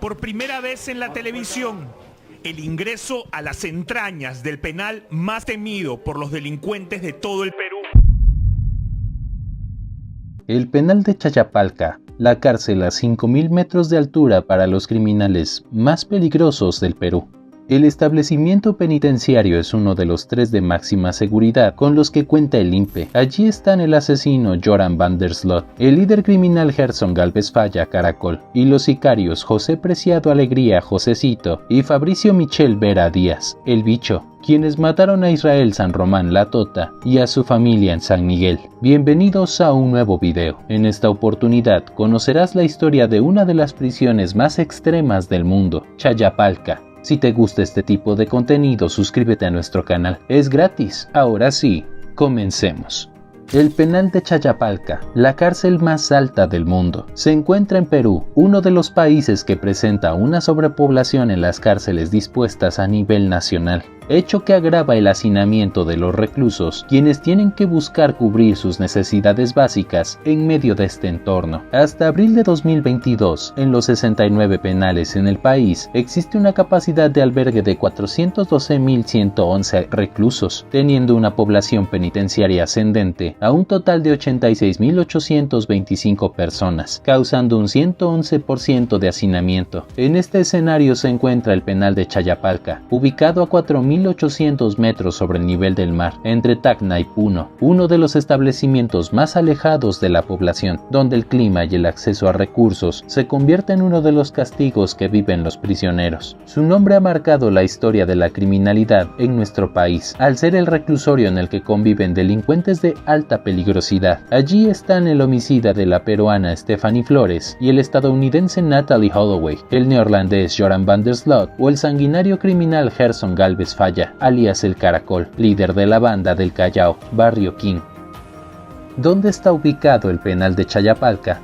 Por primera vez en la televisión, el ingreso a las entrañas del penal más temido por los delincuentes de todo el Perú. El penal de Chayapalca, la cárcel a 5.000 metros de altura para los criminales más peligrosos del Perú. El establecimiento penitenciario es uno de los 3 de máxima seguridad con los que cuenta el INPE. Allí están el asesino Joran van der Sloot, el líder criminal Gerson Galvez Falla Caracol y los sicarios José Preciado Alegría Josecito y Fabricio Michel Vera Díaz, el Bicho, quienes mataron a Israel San Román La Tota y a su familia en San Miguel. Bienvenidos a un nuevo video. En esta oportunidad conocerás la historia de una de las prisiones más extremas del mundo, Chayapalca. Si te gusta este tipo de contenido, suscríbete a nuestro canal. Es gratis. Ahora sí, comencemos. El penal de Chayapalca, la cárcel más alta del mundo, se encuentra en Perú, uno de los países que presenta una sobrepoblación en las cárceles dispuestas a nivel nacional, hecho que agrava el hacinamiento de los reclusos, quienes tienen que buscar cubrir sus necesidades básicas en medio de este entorno. Hasta abril de 2022, en los 69 penales en el país, existe una capacidad de albergue de 412.111 reclusos, teniendo una población penitenciaria ascendente a un total de 86.825 personas, causando un 111% de hacinamiento. En este escenario se encuentra el penal de Chayapalca, ubicado a 4.800 metros sobre el nivel del mar, entre Tacna y Puno, uno de los establecimientos más alejados de la población, donde el clima y el acceso a recursos se convierte en uno de los castigos que viven los prisioneros. Su nombre ha marcado la historia de la criminalidad en nuestro país, al ser el reclusorio en el que conviven delincuentes de alta peligrosidad. Allí están el homicida de la peruana Stephanie Flores y el estadounidense Natalie Holloway, el neerlandés Joran van der Sloot o el sanguinario criminal Gerson Galvez Falla, alias el Caracol, líder de la banda del Callao, Barrio King. ¿Dónde está ubicado el penal de Chayapalca?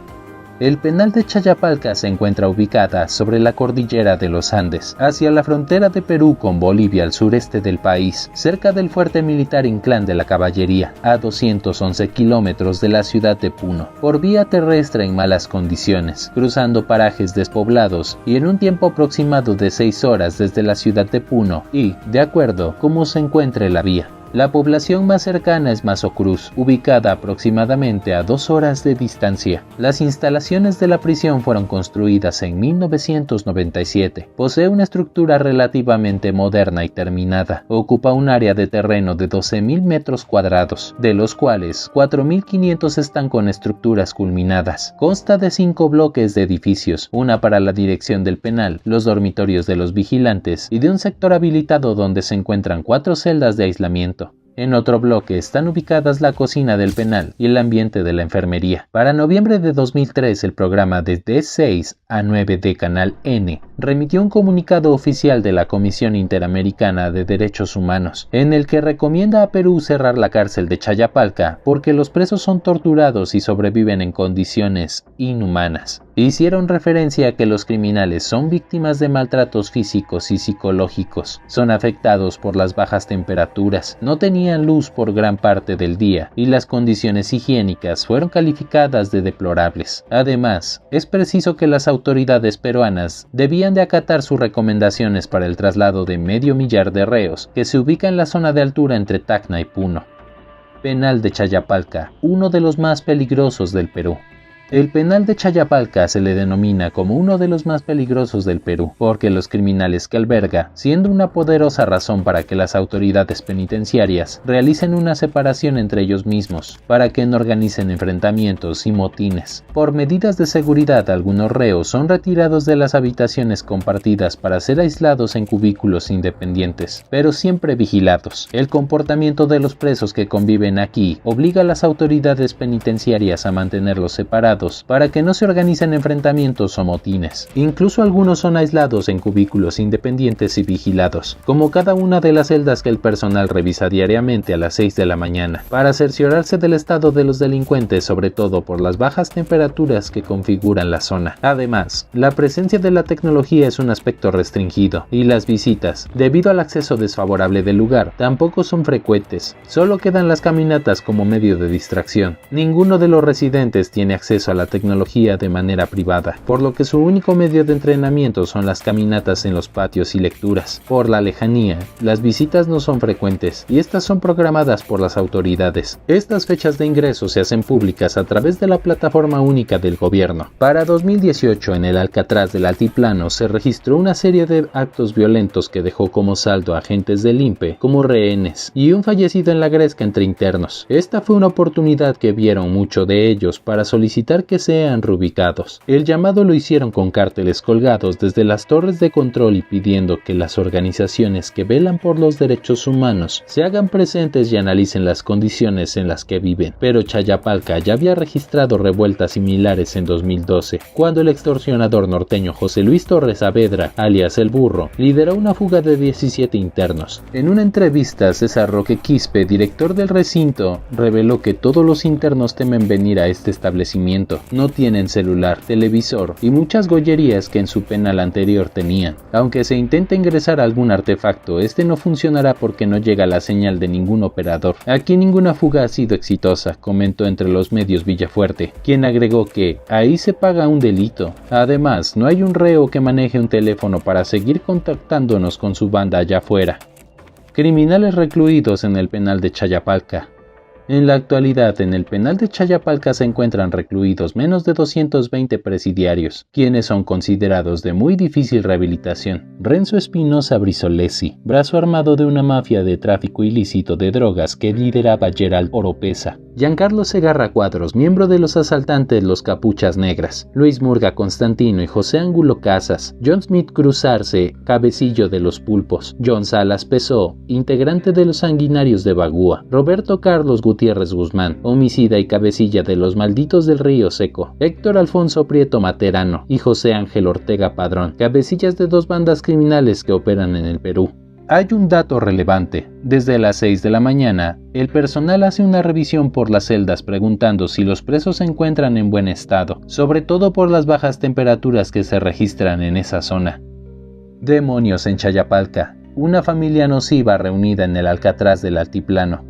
El penal de Chayapalca se encuentra ubicada sobre la cordillera de los Andes, hacia la frontera de Perú con Bolivia al sureste del país, cerca del fuerte militar Inclán de la Caballería, a 211 kilómetros de la ciudad de Puno, por vía terrestre en malas condiciones, cruzando parajes despoblados y en un tiempo aproximado de 6 horas desde la ciudad de Puno y, de acuerdo cómo se encuentre la vía. La población más cercana es Mazo Cruz, ubicada aproximadamente a 2 horas de distancia. Las instalaciones de la prisión fueron construidas en 1997. Posee una estructura relativamente moderna y terminada. Ocupa un área de terreno de 12.000 metros cuadrados, de los cuales 4.500 están con estructuras culminadas. Consta de 5 bloques de edificios, una para la dirección del penal, los dormitorios de los vigilantes y de un sector habilitado donde se encuentran 4 celdas de aislamiento. En otro bloque están ubicadas la cocina del penal y el ambiente de la enfermería. Para noviembre de 2003, el programa de D6 a 9 de Canal N remitió un comunicado oficial de la Comisión Interamericana de Derechos Humanos, en el que recomienda a Perú cerrar la cárcel de Chayapalca porque los presos son torturados y sobreviven en condiciones inhumanas. Hicieron referencia a que los criminales son víctimas de maltratos físicos y psicológicos, son afectados por las bajas temperaturas, no tenían luz por gran parte del día y las condiciones higiénicas fueron calificadas de deplorables. Además, es preciso que las autoridades peruanas debían de acatar sus recomendaciones para el traslado de 500.000 de reos que se ubica en la zona de altura entre Tacna y Puno. Penal de Chayapalca, uno de los más peligrosos del Perú. El penal de Chayapalca se le denomina como uno de los más peligrosos del Perú, porque los criminales que alberga, siendo una poderosa razón para que las autoridades penitenciarias realicen una separación entre ellos mismos, para que no organicen enfrentamientos y motines. Por medidas de seguridad, algunos reos son retirados de las habitaciones compartidas para ser aislados en cubículos independientes, pero siempre vigilados. El comportamiento de los presos que conviven aquí obliga a las autoridades penitenciarias a mantenerlos separados para que no se organicen enfrentamientos o motines. Incluso algunos son aislados en cubículos independientes y vigilados, como cada una de las celdas que el personal revisa diariamente a las 6 de la mañana, para cerciorarse del estado de los delincuentes, sobre todo por las bajas temperaturas que configuran la zona. Además, la presencia de la tecnología es un aspecto restringido, y las visitas, debido al acceso desfavorable del lugar, tampoco son frecuentes. Solo quedan las caminatas como medio de distracción. Ninguno de los residentes tiene acceso acceso a la tecnología de manera privada, por lo que su único medio de entrenamiento son las caminatas en los patios y lecturas. Por la lejanía, las visitas no son frecuentes y estas son programadas por las autoridades. Estas fechas de ingreso se hacen públicas a través de la plataforma única del gobierno. Para 2018, en el Alcatraz del Altiplano se registró una serie de actos violentos que dejó como saldo a agentes del INPE como rehenes y un fallecido en la gresca entre internos. Esta fue una oportunidad que vieron muchos de ellos para solicitar que sean reubicados. El llamado lo hicieron con carteles colgados desde las torres de control y pidiendo que las organizaciones que velan por los derechos humanos se hagan presentes y analicen las condiciones en las que viven. Pero Chayapalca ya había registrado revueltas similares en 2012, cuando el extorsionador norteño José Luis Torres Saavedra, alias El Burro, lideró una fuga de 17 internos. En una entrevista, César Roque Quispe, director del recinto, reveló que todos los internos temen venir a este establecimiento. No tienen celular, televisor y muchas gollerías que en su penal anterior tenían. Aunque se intenta ingresar algún artefacto, este no funcionará porque no llega la señal de ningún operador. Aquí ninguna fuga ha sido exitosa, comentó entre los medios Villafuerte, quien agregó que ahí se paga un delito. Además, no hay un reo que maneje un teléfono para seguir contactándonos con su banda allá afuera. Criminales recluidos en el penal de Chayapalca. En la actualidad, en el penal de Chayapalca se encuentran recluidos menos de 220 presidiarios, quienes son considerados de muy difícil rehabilitación. Renzo Espinosa Brisolesi, brazo armado de una mafia de tráfico ilícito de drogas que lideraba Gerald Oropesa. Giancarlo Segarra Cuadros, miembro de los asaltantes Los Capuchas Negras. Luis Murga Constantino y José Ángulo Casas. John Smith Cruz Arce, cabecillo de Los Pulpos. John Salas Pesó, integrante de los Sanguinarios de Bagúa. Roberto Carlos Gutiérrez Guzmán, homicida y cabecilla de los Malditos del Río Seco. Héctor Alfonso Prieto Materano y José Ángel Ortega Padrón, cabecillas de dos bandas criminales que operan en el Perú. Hay un dato relevante. Desde las 6 de la mañana, el personal hace una revisión por las celdas preguntando si los presos se encuentran en buen estado, sobre todo por las bajas temperaturas que se registran en esa zona. Demonios en Chayapalca. Una familia nociva reunida en el Alcatraz del Altiplano.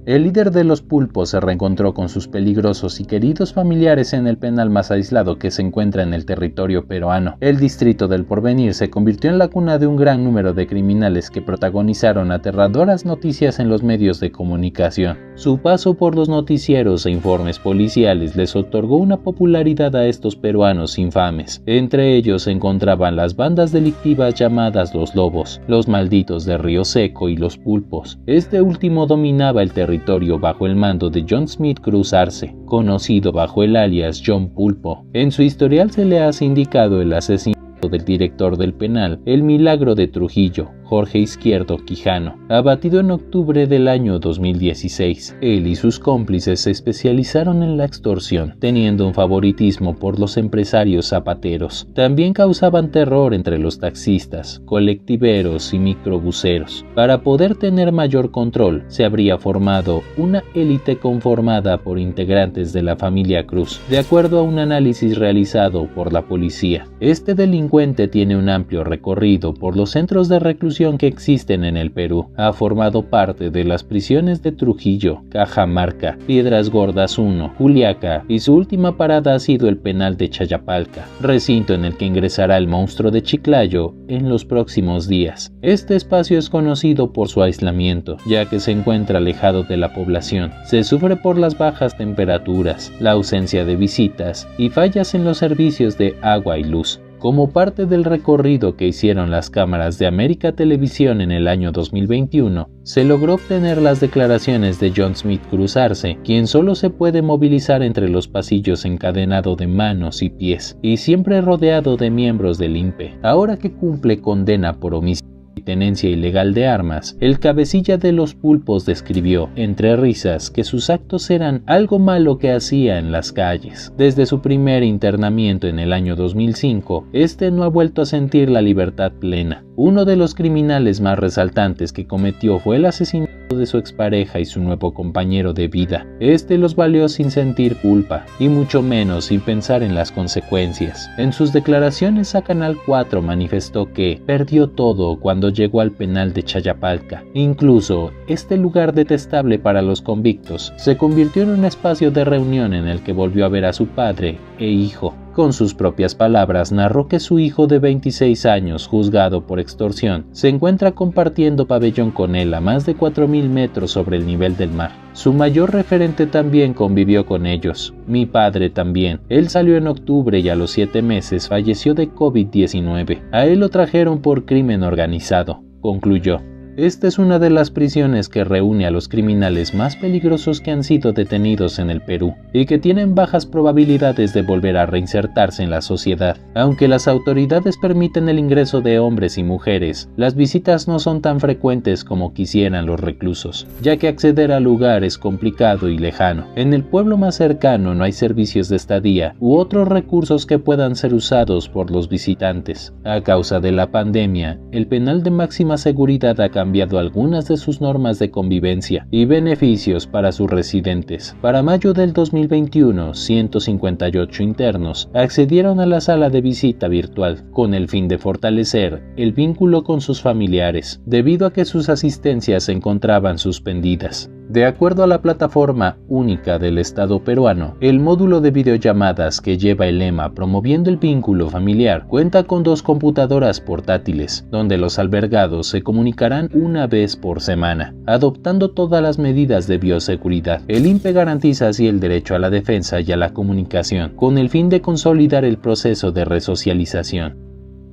El líder de Los Pulpos se reencontró con sus peligrosos y queridos familiares en el penal más aislado que se encuentra en el territorio peruano. El distrito del Porvenir se convirtió en la cuna de un gran número de criminales que protagonizaron aterradoras noticias en los medios de comunicación. Su paso por los noticieros e informes policiales les otorgó una popularidad a estos peruanos infames. Entre ellos se encontraban las bandas delictivas llamadas Los Lobos, Los Malditos de Río Seco y Los Pulpos. Este último dominaba el territorio bajo el mando de John Smith Cruz Arce, conocido bajo el alias John Pulpo. En su historial se le ha indicado el asesinato del director del penal, El Milagro de Trujillo, Jorge Izquierdo Quijano, abatido en octubre del año 2016. Él y sus cómplices se especializaron en la extorsión, teniendo un favoritismo por los empresarios zapateros. También causaban terror entre los taxistas, colectiveros y microbuseros. Para poder tener mayor control, se habría formado una élite conformada por integrantes de la familia Cruz, de acuerdo a un análisis realizado por la policía. Este delincuente tiene un amplio recorrido por los centros de reclusión que existen en el Perú. Ha formado parte de las prisiones de Trujillo, Cajamarca, Piedras Gordas 1, Juliaca y su última parada ha sido el penal de Chayapalca, recinto en el que ingresará el monstruo de Chiclayo en los próximos días. Este espacio es conocido por su aislamiento, ya que se encuentra alejado de la población. Se sufre por las bajas temperaturas, la ausencia de visitas y fallas en los servicios de agua y luz. Como parte del recorrido que hicieron las cámaras de América Televisión en el año 2021, se logró obtener las declaraciones de John Smith Cruz Arce, quien solo se puede movilizar entre los pasillos encadenado de manos y pies, y siempre rodeado de miembros del INPE. Ahora que cumple condena por homicidio y tenencia ilegal de armas, el cabecilla de Los Pulpos describió, entre risas, que sus actos eran algo malo que hacía en las calles. Desde su primer internamiento en el año 2005, este no ha vuelto a sentir la libertad plena. Uno de los criminales más resaltantes que cometió fue el asesinato de su expareja y su nuevo compañero de vida. Este los valió sin sentir culpa, y mucho menos sin pensar en las consecuencias. En sus declaraciones a Canal 4 manifestó que perdió todo cuando llegó al penal de Chayapalca. Incluso, este lugar detestable para los convictos se convirtió en un espacio de reunión en el que volvió a ver a su padre e hijo. Con sus propias palabras narró que su hijo de 26 años, juzgado por extorsión, se encuentra compartiendo pabellón con él a más de 4.000 metros sobre el nivel del mar. Su mayor referente también convivió con ellos. Mi padre también. Él salió en octubre y a los 7 meses falleció de COVID-19. A él lo trajeron por crimen organizado, concluyó. Esta es una de las prisiones que reúne a los criminales más peligrosos que han sido detenidos en el Perú y que tienen bajas probabilidades de volver a reinsertarse en la sociedad. Aunque las autoridades permiten el ingreso de hombres y mujeres, las visitas no son tan frecuentes como quisieran los reclusos, ya que acceder al lugar es complicado y lejano. En el pueblo más cercano no hay servicios de estadía u otros recursos que puedan ser usados por los visitantes. A causa de la pandemia, el penal de máxima seguridad ha cambiado algunas de sus normas de convivencia y beneficios para sus residentes. Para mayo del 2021, 158 internos accedieron a la sala de visita virtual, con el fin de fortalecer el vínculo con sus familiares, debido a que sus asistencias se encontraban suspendidas. De acuerdo a la plataforma única del Estado peruano, el módulo de videollamadas que lleva el lema Promoviendo el Vínculo Familiar cuenta con 2 computadoras portátiles, donde los albergados se comunicarán una vez por semana, adoptando todas las medidas de bioseguridad. El INPE garantiza así el derecho a la defensa y a la comunicación, con el fin de consolidar el proceso de resocialización.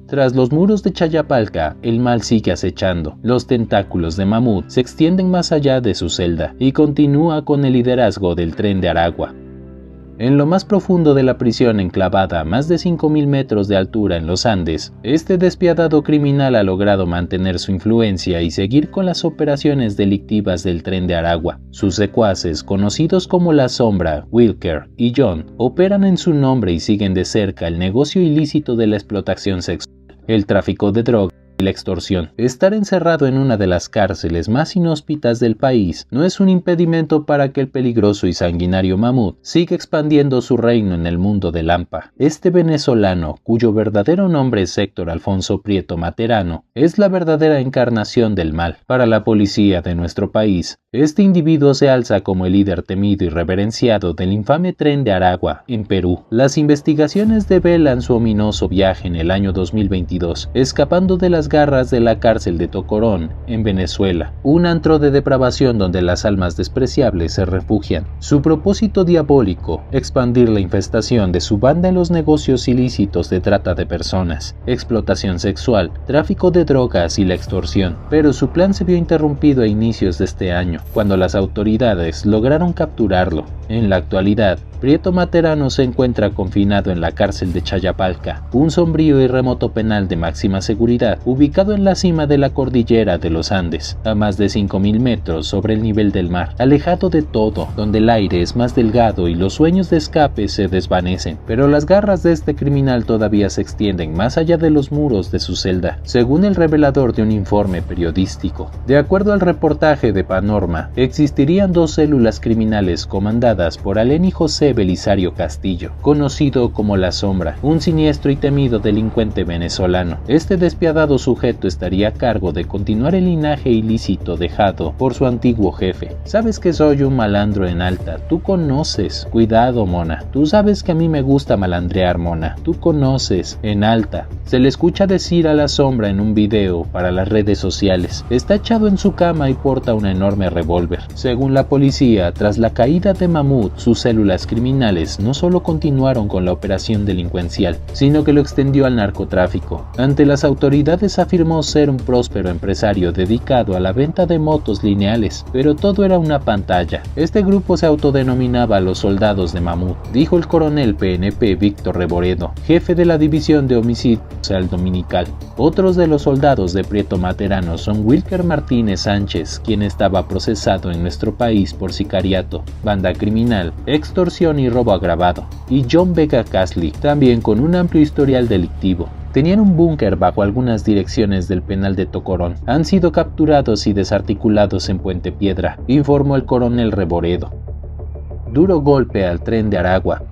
Tras los muros de Chayapalca, el mal sigue acechando. Los tentáculos de Mamut se extienden más allá de su celda y continúa con el liderazgo del Tren de Aragua. En lo más profundo de la prisión enclavada a más de 5.000 metros de altura en los Andes, este despiadado criminal ha logrado mantener su influencia y seguir con las operaciones delictivas del Tren de Aragua. Sus secuaces, conocidos como La Sombra, Wilker y John, operan en su nombre y siguen de cerca el negocio ilícito de la explotación sexual, el tráfico de drogas y la extorsión. Estar encerrado en una de las cárceles más inhóspitas del país no es un impedimento para que el peligroso y sanguinario Mamut siga expandiendo su reino en el mundo del Lampa. Este venezolano, cuyo verdadero nombre es Héctor Alfonso Prieto Materano, es la verdadera encarnación del mal. Para la policía de nuestro país, este individuo se alza como el líder temido y reverenciado del infame Tren de Aragua en Perú. Las investigaciones develan su ominoso viaje en el año 2022, escapando de las garras de la cárcel de Tocorón, en Venezuela, un antro de depravación donde las almas despreciables se refugian. Su propósito diabólico, expandir la infestación de su banda en los negocios ilícitos de trata de personas, explotación sexual, tráfico de drogas y la extorsión. Pero su plan se vio interrumpido a inicios de este año, cuando las autoridades lograron capturarlo. En la actualidad, Prieto Materano se encuentra confinado en la cárcel de Chayapalca, un sombrío y remoto penal de máxima seguridad, ubicado en la cima de la cordillera de los Andes, a más de 5.000 metros sobre el nivel del mar, alejado de todo, donde el aire es más delgado y los sueños de escape se desvanecen. Pero las garras de este criminal todavía se extienden más allá de los muros de su celda, según el revelador de un informe periodístico. De acuerdo al reportaje de Panorama, existirían 2 células criminales comandadas por Aleni José Belisario Castillo, conocido como La Sombra, un siniestro y temido delincuente venezolano. Este despiadado sujeto estaría a cargo de continuar el linaje ilícito dejado por su antiguo jefe. Sabes que soy un malandro en alta, tú conoces. Cuidado, mona, tú sabes que a mí me gusta malandrear, mona, tú conoces. En alta, se le escucha decir a La Sombra en un video para las redes sociales. Está echado en su cama y porta un enorme revólver. Según la policía, tras la caída de Mamut, sus células criminales no solo continuaron con la operación delincuencial, sino que lo extendió al narcotráfico. Ante las autoridades afirmó ser un próspero empresario dedicado a la venta de motos lineales, pero todo era una pantalla. Este grupo se autodenominaba los soldados de Mamut, dijo el coronel PNP Víctor Reboredo, jefe de la división de homicidios al dominical. Otros de los soldados de Prieto Materano son Wilker Martínez Sánchez, quien estaba procesado en nuestro país por sicariato, banda criminal, extorsión y robo agravado, y John Vega Casley, también con un amplio historial delictivo. tenían un búnker bajo algunas direcciones del penal de Tocorón. Han sido capturados y desarticulados en Puente Piedra, informó el coronel Reboredo. Duro golpe al Tren de Aragua.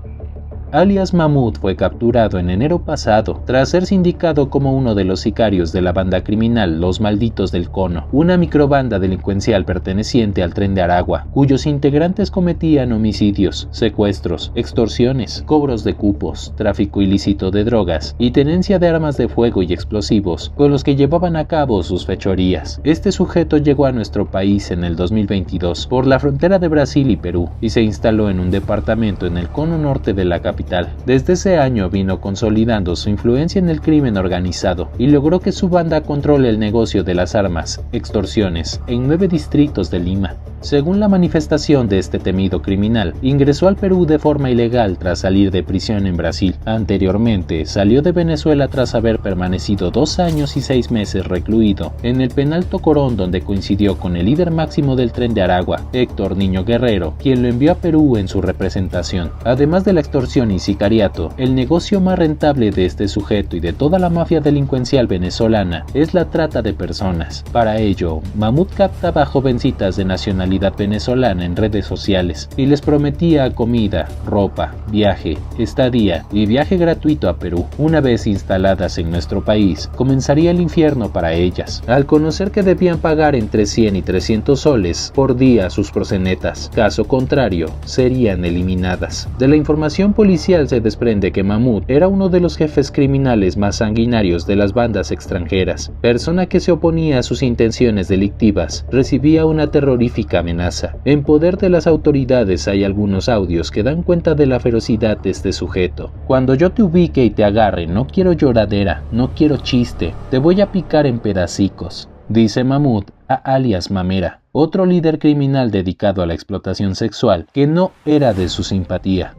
Alias Mamut fue capturado en enero pasado tras ser sindicado como uno de los sicarios de la banda criminal Los Malditos del Cono, una microbanda delincuencial perteneciente al Tren de Aragua, cuyos integrantes cometían homicidios, secuestros, extorsiones, cobros de cupos, tráfico ilícito de drogas y tenencia de armas de fuego y explosivos, con los que llevaban a cabo sus fechorías. Este sujeto llegó a nuestro país en el 2022 por la frontera de Brasil y Perú y se instaló en un departamento en el cono norte de la capital. Desde ese año vino consolidando su influencia en el crimen organizado y logró que su banda controle el negocio de las armas, extorsiones, en 9 distritos de Lima. Según la manifestación de este temido criminal, ingresó al Perú de forma ilegal tras salir de prisión en Brasil. Anteriormente, salió de Venezuela tras haber permanecido 2 años y 6 meses recluido en el penal Tocorón, donde coincidió con el líder máximo del Tren de Aragua, Héctor Niño Guerrero, quien lo envió a Perú en su representación. Además de la extorsión y sicariato, el negocio más rentable de este sujeto y de toda la mafia delincuencial venezolana es la trata de personas. Para ello, Mamut captaba a jovencitas de nacionalidad venezolana en redes sociales y les prometía comida, ropa, viaje, estadía y viaje gratuito a Perú. Una vez instaladas en nuestro país, comenzaría el infierno para ellas, al conocer que debían pagar entre 100 y 300 soles por día a sus proxenetas. Caso contrario, serían eliminadas. De la información policial se desprende que Mamut era uno de los jefes criminales más sanguinarios de las bandas extranjeras, persona que se oponía a sus intenciones delictivas, recibía una terrorífica amenaza. En poder de las autoridades hay algunos audios que dan cuenta de la ferocidad de este sujeto. Cuando yo te ubique y te agarre, no quiero lloradera, no quiero chiste, te voy a picar en pedacicos, dice Mamut a alias Mamera, otro líder criminal dedicado a la explotación sexual que no era de su simpatía.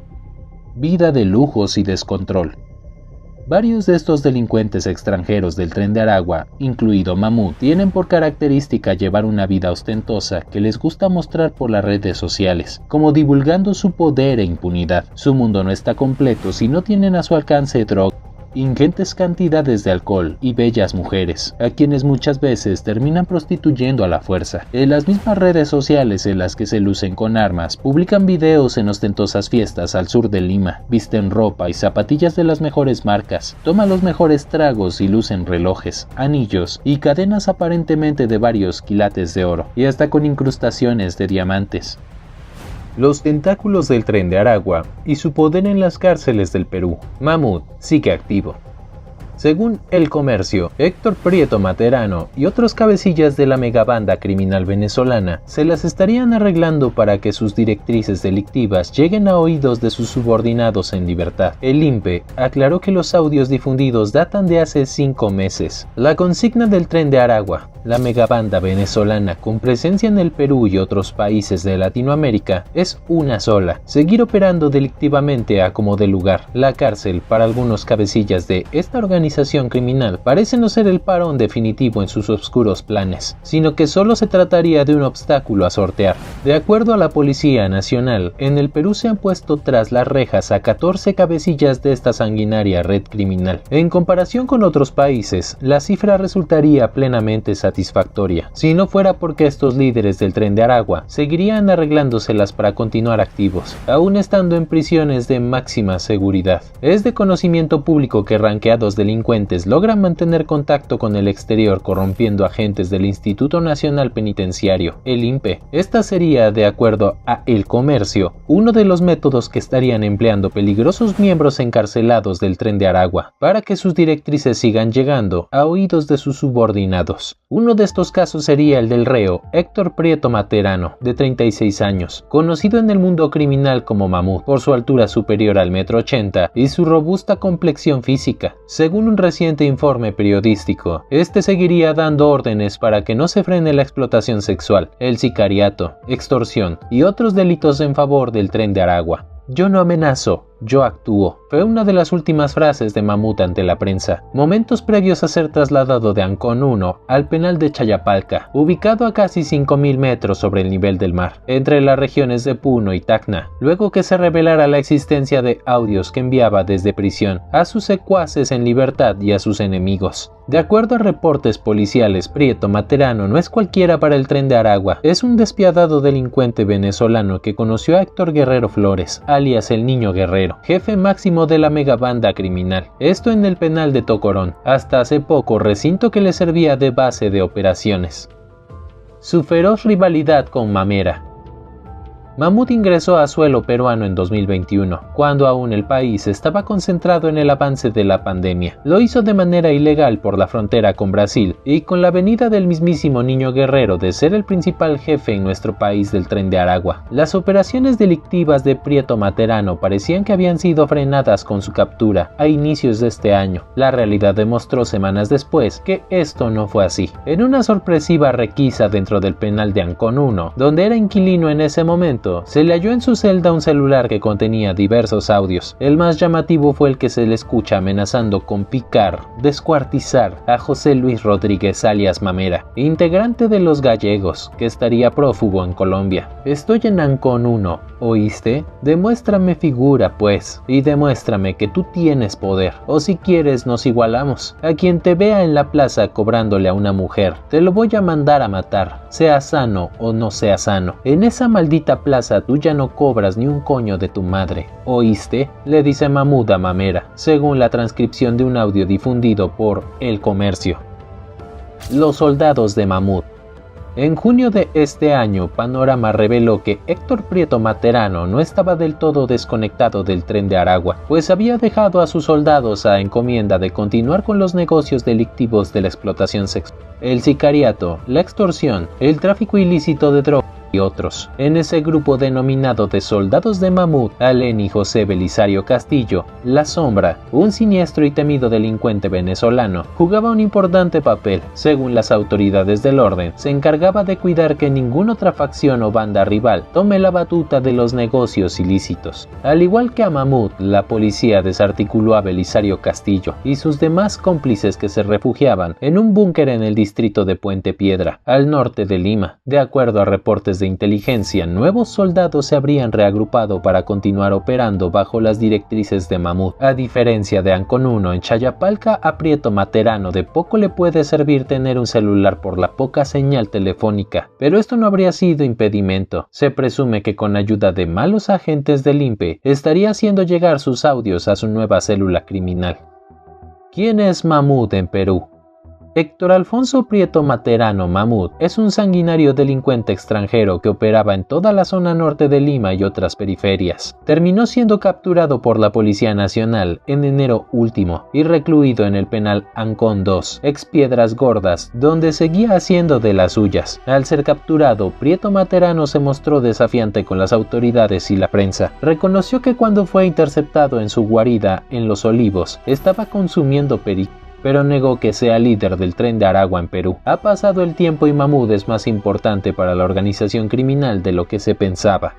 Vida de lujos y descontrol. Varios de estos delincuentes extranjeros del Tren de Aragua, incluido Mamut, tienen por característica llevar una vida ostentosa que les gusta mostrar por las redes sociales, como divulgando su poder e impunidad. Su mundo no está completo si no tienen a su alcance droga, ingentes cantidades de alcohol y bellas mujeres, a quienes muchas veces terminan prostituyendo a la fuerza. En las mismas redes sociales en las que se lucen con armas, publican videos en ostentosas fiestas al sur de Lima, visten ropa y zapatillas de las mejores marcas, toman los mejores tragos y lucen relojes, anillos y cadenas aparentemente de varios quilates de oro, y hasta con incrustaciones de diamantes. Los tentáculos del Tren de Aragua y su poder en las cárceles del Perú. Mamut sigue activo. Según El Comercio, Héctor Prieto Materano y otros cabecillas de la megabanda criminal venezolana se las estarían arreglando para que sus directrices delictivas lleguen a oídos de sus subordinados en libertad. El INPE aclaró que los audios difundidos datan de hace 5 meses. La consigna del Tren de Aragua, la megabanda venezolana con presencia en el Perú y otros países de Latinoamérica, es una sola: seguir operando delictivamente a como dé lugar. La cárcel para algunos cabecillas de esta organización criminal parece no ser el parón definitivo en sus oscuros planes, sino que solo se trataría de un obstáculo a sortear. De acuerdo a la Policía Nacional, en el Perú se han puesto tras las rejas a 14 cabecillas de esta sanguinaria red criminal. En comparación con otros países, la cifra resultaría plenamente satisfactoria, si no fuera porque estos líderes del Tren de Aragua seguirían arreglándoselas para continuar activos, aún estando en prisiones de máxima seguridad. Es de conocimiento público que ranqueados delincuentes logran mantener contacto con el exterior corrompiendo agentes del Instituto Nacional Penitenciario, el INPE. Esta sería, de acuerdo a El Comercio, uno de los métodos que estarían empleando peligrosos miembros encarcelados del Tren de Aragua para que sus directrices sigan llegando a oídos de sus subordinados. Uno de estos casos sería el del reo Héctor Prieto Materano, de 36 años, conocido en el mundo criminal como Mamut por su altura superior al 1,80 m y su robusta complexión física. Según un reciente informe periodístico, este seguiría dando órdenes para que no se frene la explotación sexual, el sicariato, extorsión y otros delitos en favor del Tren de Aragua. Yo no amenazo, Yo actúo. Fue una de las últimas frases de Mahmoud ante la prensa, momentos previos a ser trasladado de Ancón 1 al penal de Chayapalca, ubicado a casi 5.000 metros sobre el nivel del mar, entre las regiones de Puno y Tacna, luego que se revelara la existencia de audios que enviaba desde prisión a sus secuaces en libertad y a sus enemigos. De acuerdo a reportes policiales, Prieto Materano no es cualquiera para el Tren de Aragua. Es un despiadado delincuente venezolano que conoció a Héctor Guerrero Flores, alias el Niño Guerrero, jefe máximo de la megabanda criminal. Esto en el penal de Tocorón, hasta hace poco recinto que le servía de base de operaciones. Su feroz rivalidad con Mamera. Mahmoud ingresó a suelo peruano en 2021, cuando aún el país estaba concentrado en el avance de la pandemia. Lo hizo de manera ilegal por la frontera con Brasil y con la venida del mismísimo Niño Guerrero de ser el principal jefe en nuestro país del Tren de Aragua. Las operaciones delictivas de Prieto Materano parecían que habían sido frenadas con su captura a inicios de este año. La realidad demostró semanas después que esto no fue así. En una sorpresiva requisa dentro del penal de Ancón 1, donde era inquilino en ese momento, se le halló en su celda un celular que contenía diversos audios. El más llamativo fue el que se le escucha amenazando con picar, descuartizar a José Luis Rodríguez alias Mamera, integrante de Los Gallegos, que estaría prófugo en Colombia. Estoy en Ancón 1, ¿oíste? Demuéstrame figura, pues, y demuéstrame que tú tienes poder, o si quieres nos igualamos. A quien te vea en la plaza cobrándole a una mujer, te lo voy a mandar a matar, sea sano o no sea sano. En esa maldita plaza tú ya no cobras ni un coño de tu madre, ¿oíste? Le dice Mahmoud a Mamera, según la transcripción de un audio difundido por El Comercio. Los soldados de Mahmoud. En junio de este año, Panorama reveló que Héctor Prieto Materano no estaba del todo desconectado del Tren de Aragua, pues había dejado a sus soldados a encomienda de continuar con los negocios delictivos de la explotación sexual, el sicariato, la extorsión, el tráfico ilícito de drogas y otros. En ese grupo denominado de soldados de Mahmoud, Aleni José Belisario Castillo, La Sombra, un siniestro y temido delincuente venezolano, jugaba un importante papel. Según las autoridades del orden, se encargaba de cuidar que ninguna otra facción o banda rival tome la batuta de los negocios ilícitos. Al igual que a Mahmoud, la policía desarticuló a Belisario Castillo y sus demás cómplices que se refugiaban en un búnker en el distrito de Puente Piedra, al norte de Lima. De acuerdo a reportes de inteligencia, nuevos soldados se habrían reagrupado para continuar operando bajo las directrices de Mahmoud. A diferencia de Ancón 1, en Chayapalca a Prieto Materano de poco le puede servir tener un celular por la poca señal telefónica, pero esto no habría sido impedimento. Se presume que con ayuda de malos agentes del INPE estaría haciendo llegar sus audios a su nueva célula criminal. ¿Quién es Mahmoud en Perú? Héctor Alfonso Prieto Materano Mahmoud es un sanguinario delincuente extranjero que operaba en toda la zona norte de Lima y otras periferias. Terminó siendo capturado por la Policía Nacional en enero último y recluido en el penal Ancón 2, ex Piedras Gordas, donde seguía haciendo de las suyas. Al ser capturado, Prieto Materano se mostró desafiante con las autoridades y la prensa. Reconoció que cuando fue interceptado en su guarida en Los Olivos, estaba consumiendo perico, pero negó que sea líder del Tren de Aragua en Perú. Ha pasado el tiempo y Mahmoud es más importante para la organización criminal de lo que se pensaba.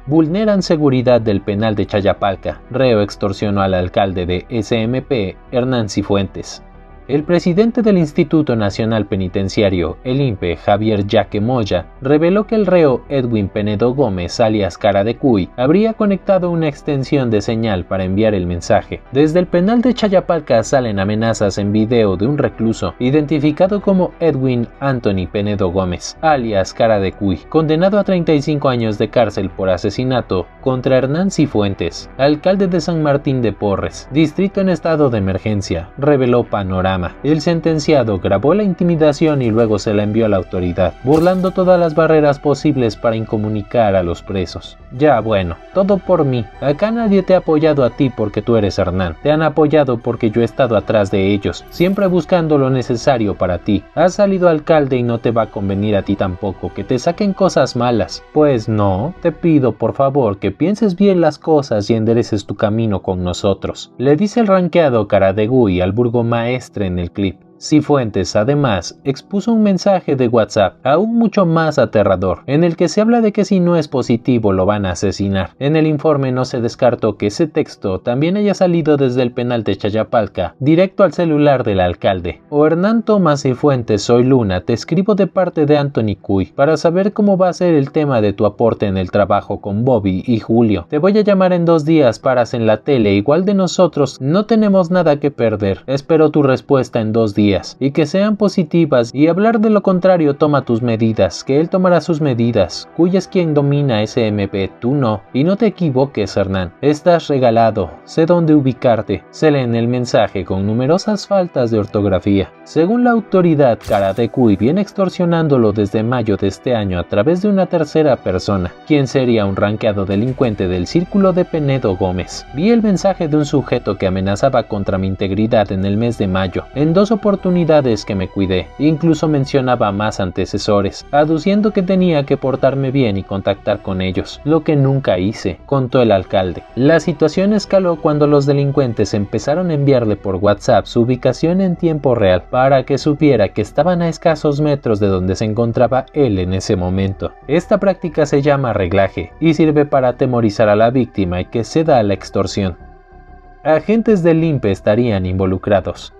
Vulneran seguridad del penal de Chayapalca. Reo extorsionó al alcalde de SMP, Hernán Cifuentes. El presidente del Instituto Nacional Penitenciario, el INPE, Javier Yaque Moya, reveló que el reo Edwin Penedo Gómez, alias Cara de Cuy, habría conectado una extensión de señal para enviar el mensaje. Desde el penal de Chayapalca salen amenazas en video de un recluso, identificado como Edwin Anthony Penedo Gómez, alias Cara de Cuy, condenado a 35 años de cárcel por asesinato contra Hernán Cifuentes, alcalde de San Martín de Porres, distrito en estado de emergencia, reveló Panorama. El sentenciado grabó la intimidación y luego se la envió a la autoridad, burlando todas las barreras posibles para incomunicar a los presos. Ya bueno, todo por mí. Acá nadie te ha apoyado a ti porque tú eres Hernán. Te han apoyado porque yo he estado atrás de ellos, siempre buscando lo necesario para ti. Has salido alcalde y no te va a convenir a ti tampoco que te saquen cosas malas. Pues no, te pido por favor que pienses bien las cosas y endereces tu camino con nosotros. Le dice el ranqueado Cara de Cuy al burgomaestre en el clip. Cifuentes, además, expuso un mensaje de WhatsApp aún mucho más aterrador, en el que se habla de que si no es positivo lo van a asesinar. En el informe no se descartó que ese texto también haya salido desde el penal de Chayapalca, directo al celular del alcalde. O Hernán Tomás Cifuentes, soy Luna, te escribo de parte de Anthony Cuy, para saber cómo va a ser el tema de tu aporte en el trabajo con Bobby y Julio. Te voy a llamar en 2 días, paras en la tele, igual de nosotros, no tenemos nada que perder. Espero tu respuesta en 2 días. Y que sean positivas, y hablar de lo contrario toma tus medidas, que él tomará sus medidas. Cuy es quien domina SMP, tú no. Y no te equivoques, Hernán, estás regalado, sé dónde ubicarte. Se lee en el mensaje con numerosas faltas de ortografía. Según la autoridad, cara de Cuy viene extorsionándolo desde mayo de este año a través de una tercera persona, quien sería un ranqueado delincuente del círculo de Penedo Gómez. Vi el mensaje de un sujeto que amenazaba contra mi integridad en el mes de mayo, en 2 oportunidades que me cuidé. Incluso mencionaba más antecesores, aduciendo que tenía que portarme bien y contactar con ellos, lo que nunca hice, contó el alcalde. La situación escaló cuando los delincuentes empezaron a enviarle por WhatsApp su ubicación en tiempo real, para que supiera que estaban a escasos metros de donde se encontraba él en ese momento. Esta práctica se llama reglaje y sirve para atemorizar a la víctima y que ceda a la extorsión. Agentes del INPE estarían involucrados.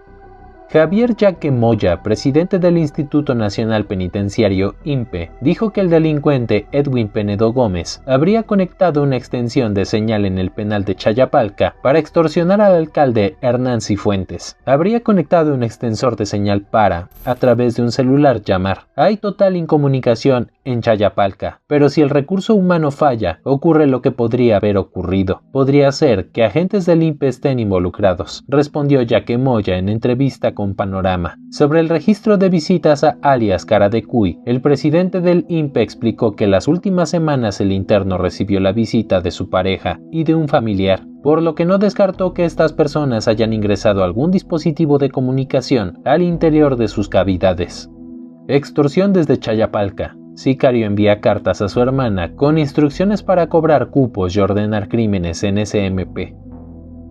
Javier Yaque Moya, presidente del Instituto Nacional Penitenciario INPE, dijo que el delincuente Edwin Penedo Gómez habría conectado una extensión de señal en el penal de Chayapalca para extorsionar al alcalde Hernán Cifuentes. Habría conectado un extensor de señal para, a través de un celular, llamar. Hay total incomunicación en Chayapalca, pero si el recurso humano falla, ocurre lo que podría haber ocurrido. Podría ser que agentes del INPE estén involucrados, respondió Yaque Moya en entrevista con Panorama. Sobre el registro de visitas a alias Cara de Cuy, el presidente del INPE explicó que las últimas semanas el interno recibió la visita de su pareja y de un familiar, por lo que no descartó que estas personas hayan ingresado algún dispositivo de comunicación al interior de sus cavidades. Extorsión desde Chayapalca. Sicario envía cartas a su hermana con instrucciones para cobrar cupos y ordenar crímenes en SMP.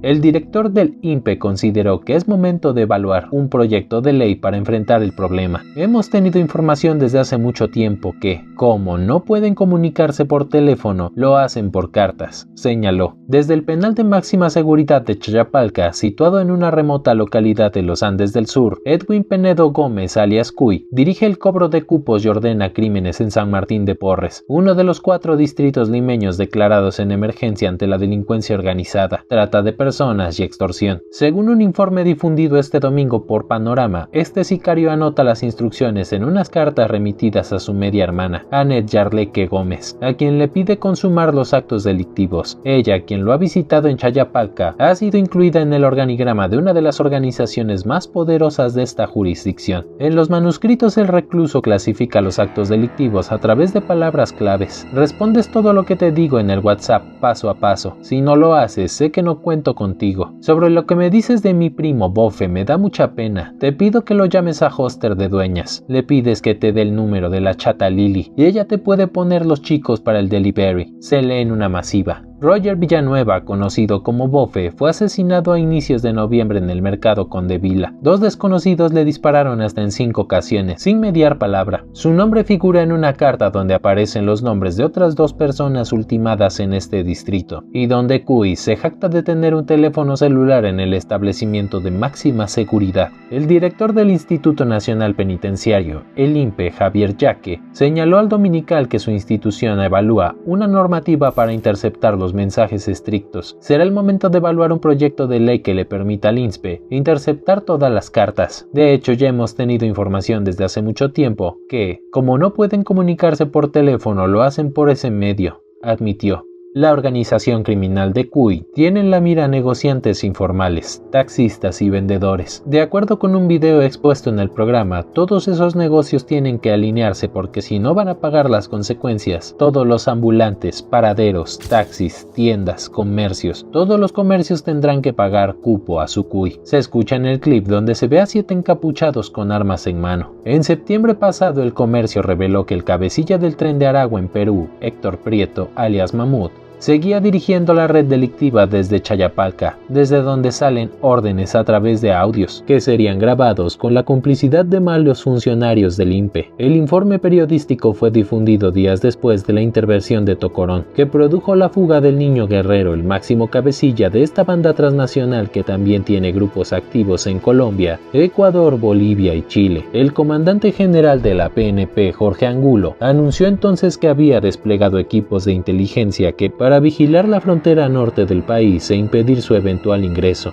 El director del INPE consideró que es momento de evaluar un proyecto de ley para enfrentar el problema. Hemos tenido información desde hace mucho tiempo que, como no pueden comunicarse por teléfono, lo hacen por cartas, señaló. Desde el penal de máxima seguridad de Chayapalca, situado en una remota localidad de los Andes del Sur, Edwin Penedo Gómez, alias Cuy, dirige el cobro de cupos y ordena crímenes en San Martín de Porres, uno de los 4 distritos limeños declarados en emergencia ante la delincuencia organizada, trata de personas y extorsión. Según un informe difundido este domingo por Panorama, este sicario anota las instrucciones en unas cartas remitidas a su media hermana, Anet Yarleque Gómez, a quien le pide consumar los actos delictivos. Ella, quien lo ha visitado en Chayapalca, ha sido incluida en el organigrama de una de las organizaciones más poderosas de esta jurisdicción. En los manuscritos el recluso clasifica los actos delictivos a través de palabras claves. Respondes todo lo que te digo en el WhatsApp, paso a paso. Si no lo haces, sé que no cuento contigo. Sobre lo que me dices de mi primo Bofe, me da mucha pena. Te pido que lo llames a Hoster de Dueñas. Le pides que te dé el número de la chata Lili y ella te puede poner los chicos para el delivery. Se lee en una masiva. Roger Villanueva, conocido como Bofe, fue asesinado a inicios de noviembre en el mercado Condevila. 2 desconocidos le dispararon hasta en 5 ocasiones, sin mediar palabra. Su nombre figura en una carta donde aparecen los nombres de otras 2 personas ultimadas en este distrito, y donde Cuy se jacta de tener un teléfono celular en el establecimiento de máxima seguridad. El director del Instituto Nacional Penitenciario, el INPE, Javier Yaque, señaló al Dominical que su institución evalúa una normativa para interceptar los mensajes estrictos. Será el momento de evaluar un proyecto de ley que le permita al INSPE interceptar todas las cartas. De hecho, ya hemos tenido información desde hace mucho tiempo que, como no pueden comunicarse por teléfono, lo hacen por ese medio, admitió. La organización criminal de Cuy tiene en la mira negociantes informales, taxistas y vendedores. De acuerdo con un video expuesto en el programa, todos esos negocios tienen que alinearse porque si no van a pagar las consecuencias. Todos los ambulantes, paraderos, taxis, tiendas, comercios, todos los comercios tendrán que pagar cupo a su Cuy. Se escucha en el clip donde se ve a 7 encapuchados con armas en mano. En septiembre pasado el comercio reveló que el cabecilla del Tren de Aragua en Perú, Héctor Prieto, alias Mamut, Seguía dirigiendo la red delictiva desde Chayapalca, desde donde salen órdenes a través de audios, que serían grabados con la complicidad de malos funcionarios del INPE. El informe periodístico fue difundido días después de la intervención de Tocorón, que produjo la fuga del niño Guerrero, el máximo cabecilla de esta banda transnacional que también tiene grupos activos en Colombia, Ecuador, Bolivia y Chile. El comandante general de la PNP, Jorge Angulo, anunció entonces que había desplegado equipos de inteligencia que para vigilar la frontera norte del país e impedir su eventual ingreso.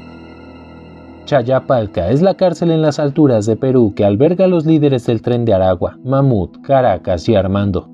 Chayapalca es la cárcel en las alturas de Perú que alberga a los líderes del Tren de Aragua, Mahmoud, Caracas y Armando.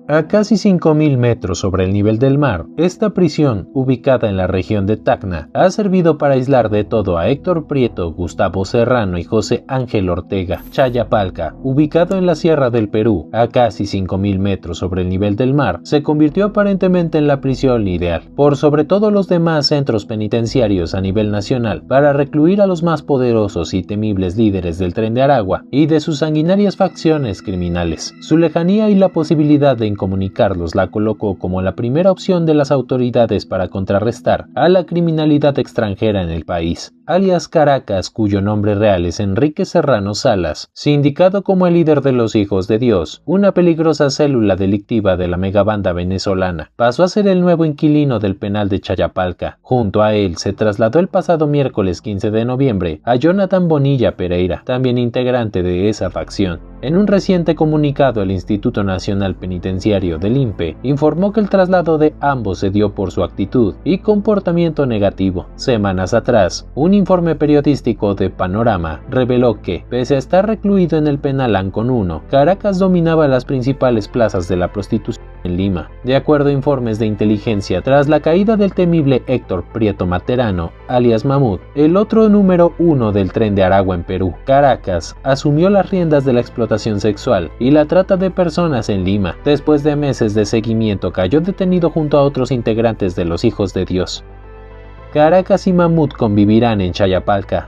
A casi 5.000 metros sobre el nivel del mar, esta prisión, ubicada en la región de Tacna, ha servido para aislar de todo a Héctor Prieto, Gustavo Serrano y José Ángel Ortega. Chayapalca, ubicado en la Sierra del Perú, a casi 5.000 metros sobre el nivel del mar, se convirtió aparentemente en la prisión ideal, por sobre todos los demás centros penitenciarios a nivel nacional, para recluir a los más poderosos y temibles líderes del Tren de Aragua y de sus sanguinarias facciones criminales. Su lejanía y la posibilidad de incomunicarlos la colocó como la primera opción de las autoridades para contrarrestar a la criminalidad extranjera en el país. Alias Caracas, cuyo nombre real es Enrique Serrano Salas, sindicado como el líder de los Hijos de Dios, una peligrosa célula delictiva de la megabanda venezolana, pasó a ser el nuevo inquilino del penal de Chayapalca. Junto a él se trasladó el pasado miércoles 15 de noviembre a Jonathan Bonilla Pereira, también integrante de esa facción. En un reciente comunicado, el Instituto Nacional Penitenciario del INPE informó que el traslado de ambos se dio por su actitud y comportamiento negativo. Semanas atrás, un informe periodístico de Panorama reveló que, pese a estar recluido en el penal Ancón 1, Caracas dominaba las principales plazas de la prostitución en Lima. De acuerdo a informes de inteligencia, tras la caída del temible Héctor Prieto Materano, alias Mahmoud, el otro número 1 del Tren de Aragua en Perú, Caracas asumió las riendas de la explotación sexual y la trata de personas en Lima. Después de meses de seguimiento, cayó detenido junto a otros integrantes de los Hijos de Dios. Caracas y Mahmoud convivirán en Chayapalca.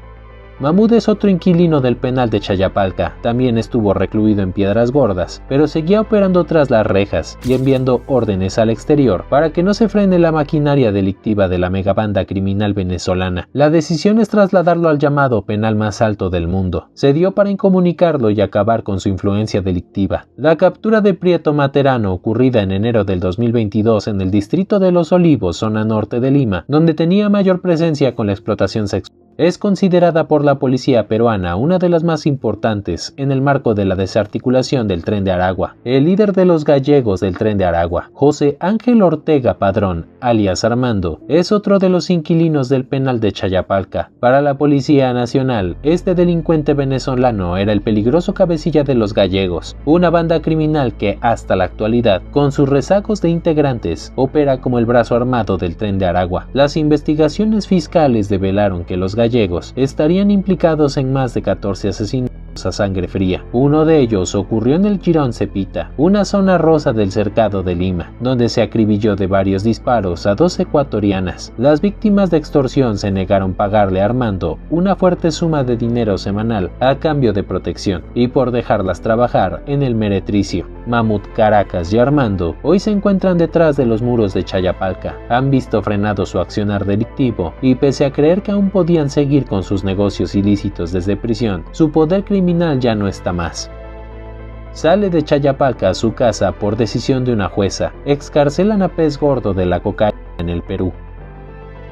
Mahmoud es otro inquilino del penal de Chayapalca, también estuvo recluido en Piedras Gordas, pero seguía operando tras las rejas y enviando órdenes al exterior para que no se frene la maquinaria delictiva de la megabanda criminal venezolana. La decisión es trasladarlo al llamado penal más alto del mundo. Se dio para incomunicarlo y acabar con su influencia delictiva. La captura de Prieto Materano, ocurrida en enero del 2022 en el distrito de Los Olivos, zona norte de Lima, donde tenía mayor presencia con la explotación sexual, es considerada por la policía peruana una de las más importantes en el marco de la desarticulación del Tren de Aragua. El líder de los gallegos del Tren de Aragua, José Ángel Ortega Padrón, alias Armando, es otro de los inquilinos del penal de Chayapalca. Para la Policía Nacional, este delincuente venezolano era el peligroso cabecilla de los gallegos, una banda criminal que hasta la actualidad, con sus rezagos de integrantes, opera como el brazo armado del Tren de Aragua. Las investigaciones fiscales develaron que los gallegos estarían implicados en más de 14 asesinatos a sangre fría. Uno de ellos ocurrió en el Jirón Cepita, una zona rosa del cercado de Lima, donde se acribilló de varios disparos a 2 ecuatorianas. Las víctimas de extorsión se negaron pagarle a Armando una fuerte suma de dinero semanal a cambio de protección y por dejarlas trabajar en el meretricio. Mahmoud, Caracas y Armando hoy se encuentran detrás de los muros de Chayapalca. Han visto frenado su accionar delictivo y pese a creer que aún podían seguir con sus negocios ilícitos desde prisión, su poder criminal ya no está más. Sale de Chayapalca a su casa por decisión de una jueza. Excarcelan a pez gordo de la cocaína en el Perú.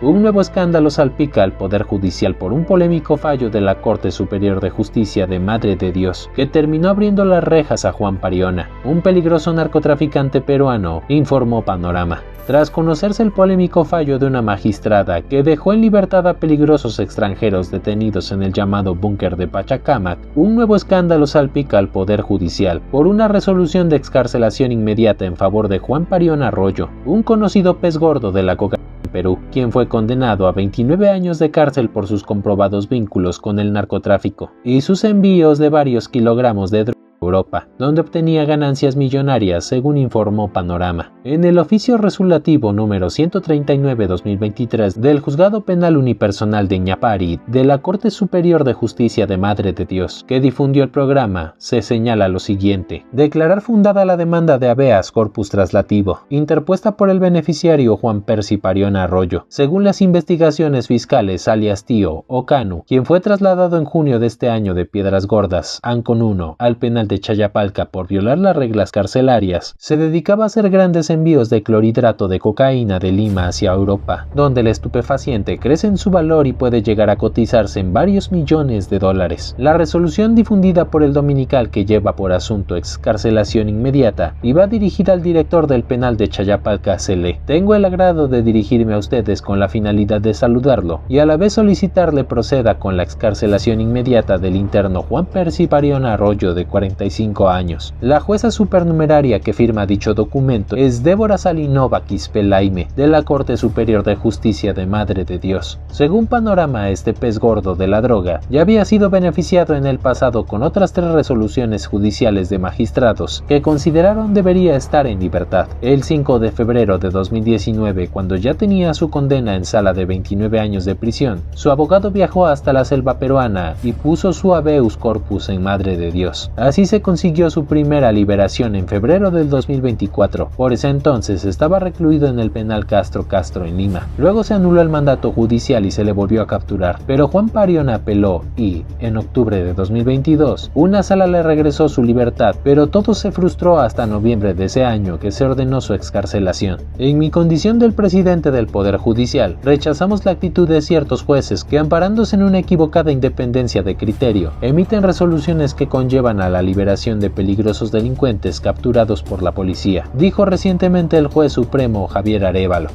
Un nuevo escándalo salpica al Poder Judicial por un polémico fallo de la Corte Superior de Justicia de Madre de Dios, que terminó abriendo las rejas a Juan Pariona, un peligroso narcotraficante peruano, informó Panorama. Tras conocerse el polémico fallo de una magistrada que dejó en libertad a peligrosos extranjeros detenidos en el llamado búnker de Pachacamac, un nuevo escándalo salpica al Poder Judicial por una resolución de excarcelación inmediata en favor de Juan Pariona Arroyo, un conocido pez gordo de la cocaína en Perú, quien fue condenado a 29 años de cárcel por sus comprobados vínculos con el narcotráfico y sus envíos de varios kilogramos de droga Europa, donde obtenía ganancias millonarias, según informó Panorama. En el oficio resultativo número 139-2023 del Juzgado Penal Unipersonal de Ñapari de la Corte Superior de Justicia de Madre de Dios, que difundió el programa, se señala lo siguiente: declarar fundada la demanda de habeas corpus traslativo, interpuesta por el beneficiario Juan Percy Pariona Arroyo, según las investigaciones fiscales alias Tío o Canu, quien fue trasladado en junio de este año de Piedras Gordas, Ancon 1, al penal de Chayapalca por violar las reglas carcelarias, se dedicaba a hacer grandes envíos de clorhidrato de cocaína de Lima hacia Europa, donde el estupefaciente crece en su valor y puede llegar a cotizarse en varios millones de dólares. La resolución difundida por el dominical, que lleva por asunto excarcelación inmediata y va dirigida al director del penal de Chayapalca, se lee: tengo el agrado de dirigirme a ustedes con la finalidad de saludarlo y a la vez solicitarle proceda con la excarcelación inmediata del interno Juan Percy Pariona Arroyo, de 45 años. La jueza supernumeraria que firma dicho documento es Débora Salinova Quispelaime, de la Corte Superior de Justicia de Madre de Dios. Según Panorama, este pez gordo de la droga ya había sido beneficiado en el pasado con otras 3 resoluciones judiciales de magistrados que consideraron debería estar en libertad. El 5 de febrero de 2019, cuando ya tenía su condena en sala de 29 años de prisión, su abogado viajó hasta la selva peruana y puso su habeas corpus en Madre de Dios. Así se consiguió su primera liberación en febrero del 2024. Por ese entonces estaba recluido en el penal Castro en Lima. Luego se anuló el mandato judicial y se le volvió a capturar, pero Juan Pariona apeló y, en octubre de 2022, una sala le regresó su libertad, pero todo se frustró hasta noviembre de ese año, que se ordenó su excarcelación. En mi condición del presidente del Poder Judicial, rechazamos la actitud de ciertos jueces que, amparándose en una equivocada independencia de criterio, emiten resoluciones que conllevan a la liberación de peligrosos delincuentes capturados por la policía, dijo recientemente el juez supremo Javier Arévalo.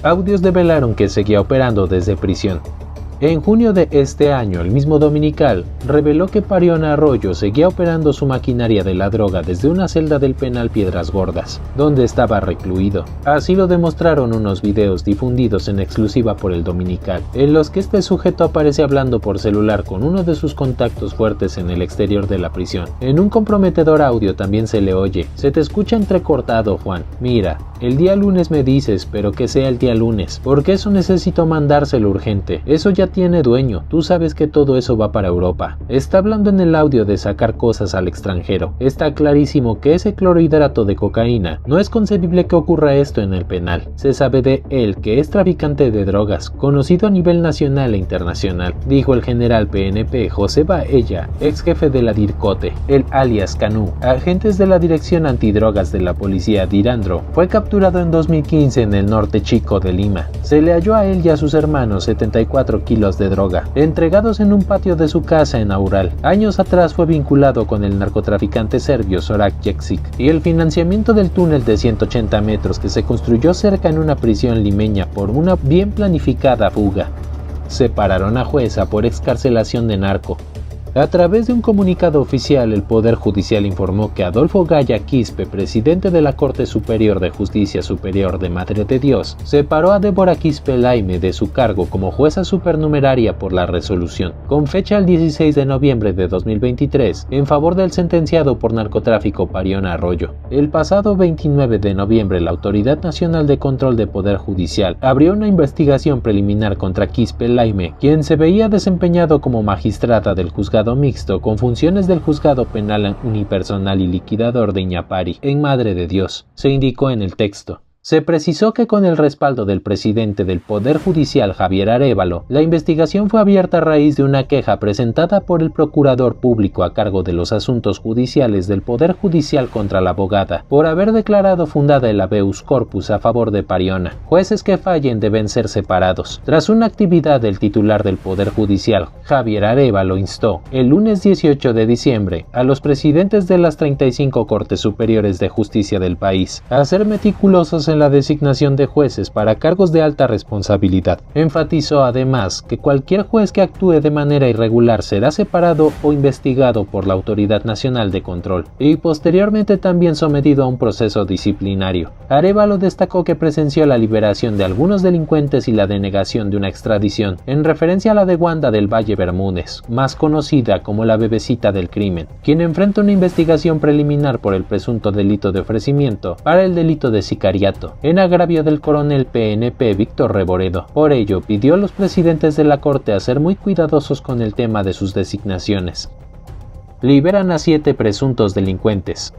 Audios develaron que seguía operando desde prisión. En junio de este año, el mismo dominical reveló que Pariona Arroyo seguía operando su maquinaria de la droga desde una celda del penal Piedras Gordas, donde estaba recluido. Así lo demostraron unos videos difundidos en exclusiva por el dominical, en los que este sujeto aparece hablando por celular con uno de sus contactos fuertes en el exterior de la prisión. En un comprometedor audio también se le oye: se te escucha entrecortado, Juan. Mira, el día lunes me dices, pero que sea el día lunes, porque eso necesito mandárselo urgente. Eso ya tiene dueño, tú sabes que todo eso va para Europa. Está hablando en el audio de sacar cosas al extranjero. Está clarísimo que ese clorhidrato de cocaína, no es concebible que ocurra esto en el penal. Se sabe de él que es traficante de drogas, conocido a nivel nacional e internacional, dijo el general PNP José Baella, ex jefe de la DIRCOTE, el alias Canu. Agentes de la Dirección Antidrogas de la Policía Dirandro fue capturado en 2015 en el norte chico de Lima. Se le halló a él y a sus hermanos 74 kilos de droga, entregados en un patio de su casa en Aural. Años atrás fue vinculado con el narcotraficante serbio Zorak Jeksic y el financiamiento del túnel de 180 metros que se construyó cerca en una prisión limeña por una bien planificada fuga. Separaron a jueza por excarcelación de narco. A través de un comunicado oficial, el Poder Judicial informó que Adolfo Gaya Quispe, presidente de la Corte Superior de Justicia Superior de Madre de Dios, separó a Débora Quispelaime de su cargo como jueza supernumeraria por la resolución, con fecha el 16 de noviembre de 2023, en favor del sentenciado por narcotráfico Pariona Arroyo. El pasado 29 de noviembre, la Autoridad Nacional de Control de Poder Judicial abrió una investigación preliminar contra Quispelaime, quien se veía desempeñado como magistrada del juzgado mixto con funciones del juzgado penal unipersonal y liquidador de Ñapari en Madre de Dios, se indicó en el texto. Se precisó que con el respaldo del presidente del Poder Judicial, Javier Arévalo, la investigación fue abierta a raíz de una queja presentada por el procurador público a cargo de los asuntos judiciales del Poder Judicial contra la abogada, por haber declarado fundada el habeas corpus a favor de Pariona. Jueces que fallen deben ser separados. Tras una actividad del titular del Poder Judicial, Javier Arévalo instó el lunes 18 de diciembre a los presidentes de las 35 Cortes Superiores de Justicia del país a ser meticulosos en en la designación de jueces para cargos de alta responsabilidad. Enfatizó además que cualquier juez que actúe de manera irregular será separado o investigado por la Autoridad Nacional de Control y posteriormente también sometido a un proceso disciplinario. Arévalo destacó que presenció la liberación de algunos delincuentes y la denegación de una extradición, en referencia a la de Wanda del Valle Bermúdez, más conocida como la bebecita del crimen, quien enfrenta una investigación preliminar por el presunto delito de ofrecimiento para el delito de sicariato, en agravio del coronel PNP Víctor Reboredo. Por ello, pidió a los presidentes de la Corte a ser muy cuidadosos con el tema de sus designaciones. Liberan a 7 presuntos delincuentes.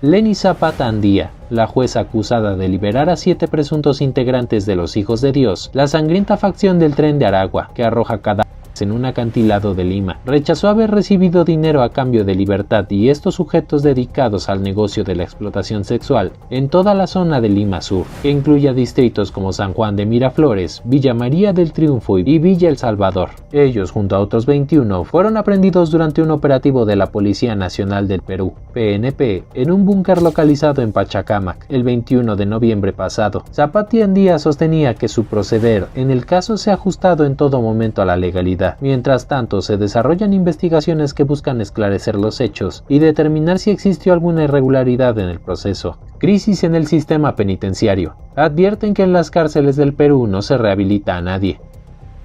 Leni Zapata Andía, la jueza acusada de liberar a 7 presuntos integrantes de los Hijos de Dios, la sangrienta facción del Tren de Aragua, que arroja cadáveres en un acantilado de Lima, rechazó haber recibido dinero a cambio de libertad y estos sujetos dedicados al negocio de la explotación sexual en toda la zona de Lima Sur, que incluye distritos como San Juan de Miraflores, Villa María del Triunfo y Villa El Salvador. Ellos, junto a otros 21, fueron aprendidos durante un operativo de la Policía Nacional del Perú, PNP, en un búnker localizado en Pachacámac, el 21 de noviembre pasado. Zapata Andía sostenía que su proceder en el caso se ha ajustado en todo momento a la legalidad. Mientras tanto, se desarrollan investigaciones que buscan esclarecer los hechos y determinar si existió alguna irregularidad en el proceso. Crisis en el sistema penitenciario. Advierten que en las cárceles del Perú no se rehabilita a nadie.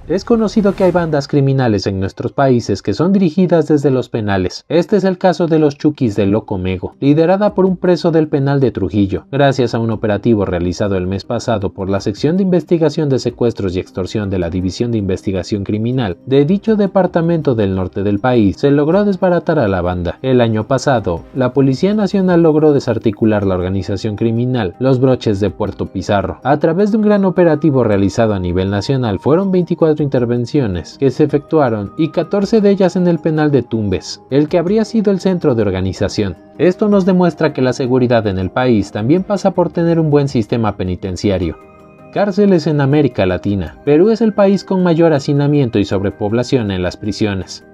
Es conocido que hay bandas criminales en nuestros países que son dirigidas desde los penales. Este es el caso de los Chuquis del Locomego, liderada por un preso del penal de Trujillo. Gracias a un operativo realizado el mes pasado por la Sección de Investigación de Secuestros y Extorsión de la División de Investigación Criminal de dicho departamento del norte del país, se logró desbaratar a la banda. El año pasado, la Policía Nacional logró desarticular la organización criminal Los Broches de Puerto Pizarro. A través de un gran operativo realizado a nivel nacional, fueron 24 intervenciones que se efectuaron y 14 de ellas en el penal de Tumbes, el que habría sido el centro de organización. Esto nos demuestra que la seguridad en el país también pasa por tener un buen sistema penitenciario. Cárceles en América Latina. Perú es el país con mayor hacinamiento y sobrepoblación en las prisiones.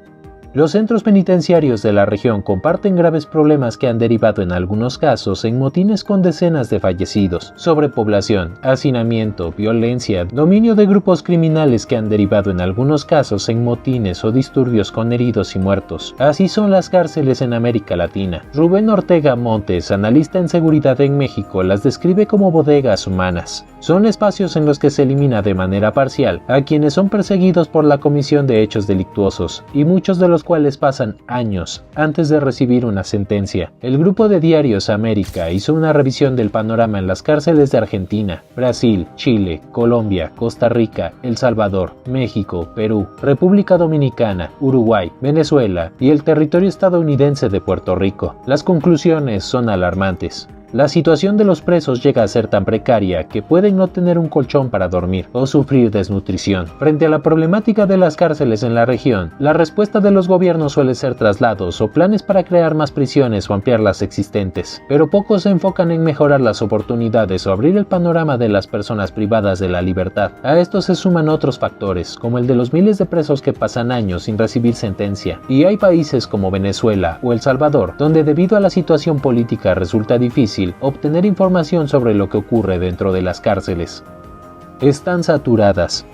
Los centros penitenciarios de la región comparten graves problemas que han derivado en algunos casos en motines con decenas de fallecidos, sobrepoblación, hacinamiento, violencia, dominio de grupos criminales que han derivado en algunos casos en motines o disturbios con heridos y muertos. Así son las cárceles en América Latina. Rubén Ortega Montes, analista en seguridad en México, las describe como bodegas humanas. Son espacios en los que se elimina de manera parcial a quienes son perseguidos por la comisión de hechos delictuosos y muchos de los cuales pasan años antes de recibir una sentencia. El grupo de diarios América hizo una revisión del panorama en las cárceles de Argentina, Brasil, Chile, Colombia, Costa Rica, El Salvador, México, Perú, República Dominicana, Uruguay, Venezuela y el territorio estadounidense de Puerto Rico. Las conclusiones son alarmantes. La situación de los presos llega a ser tan precaria que pueden no tener un colchón para dormir o sufrir desnutrición. Frente a la problemática de las cárceles en la región, la respuesta de los gobiernos suele ser traslados o planes para crear más prisiones o ampliar las existentes, pero pocos se enfocan en mejorar las oportunidades o abrir el panorama de las personas privadas de la libertad. A esto se suman otros factores, como el de los miles de presos que pasan años sin recibir sentencia, y hay países como Venezuela o El Salvador, donde debido a la situación política resulta difícil obtener información sobre lo que ocurre dentro de las cárceles. Están saturadas.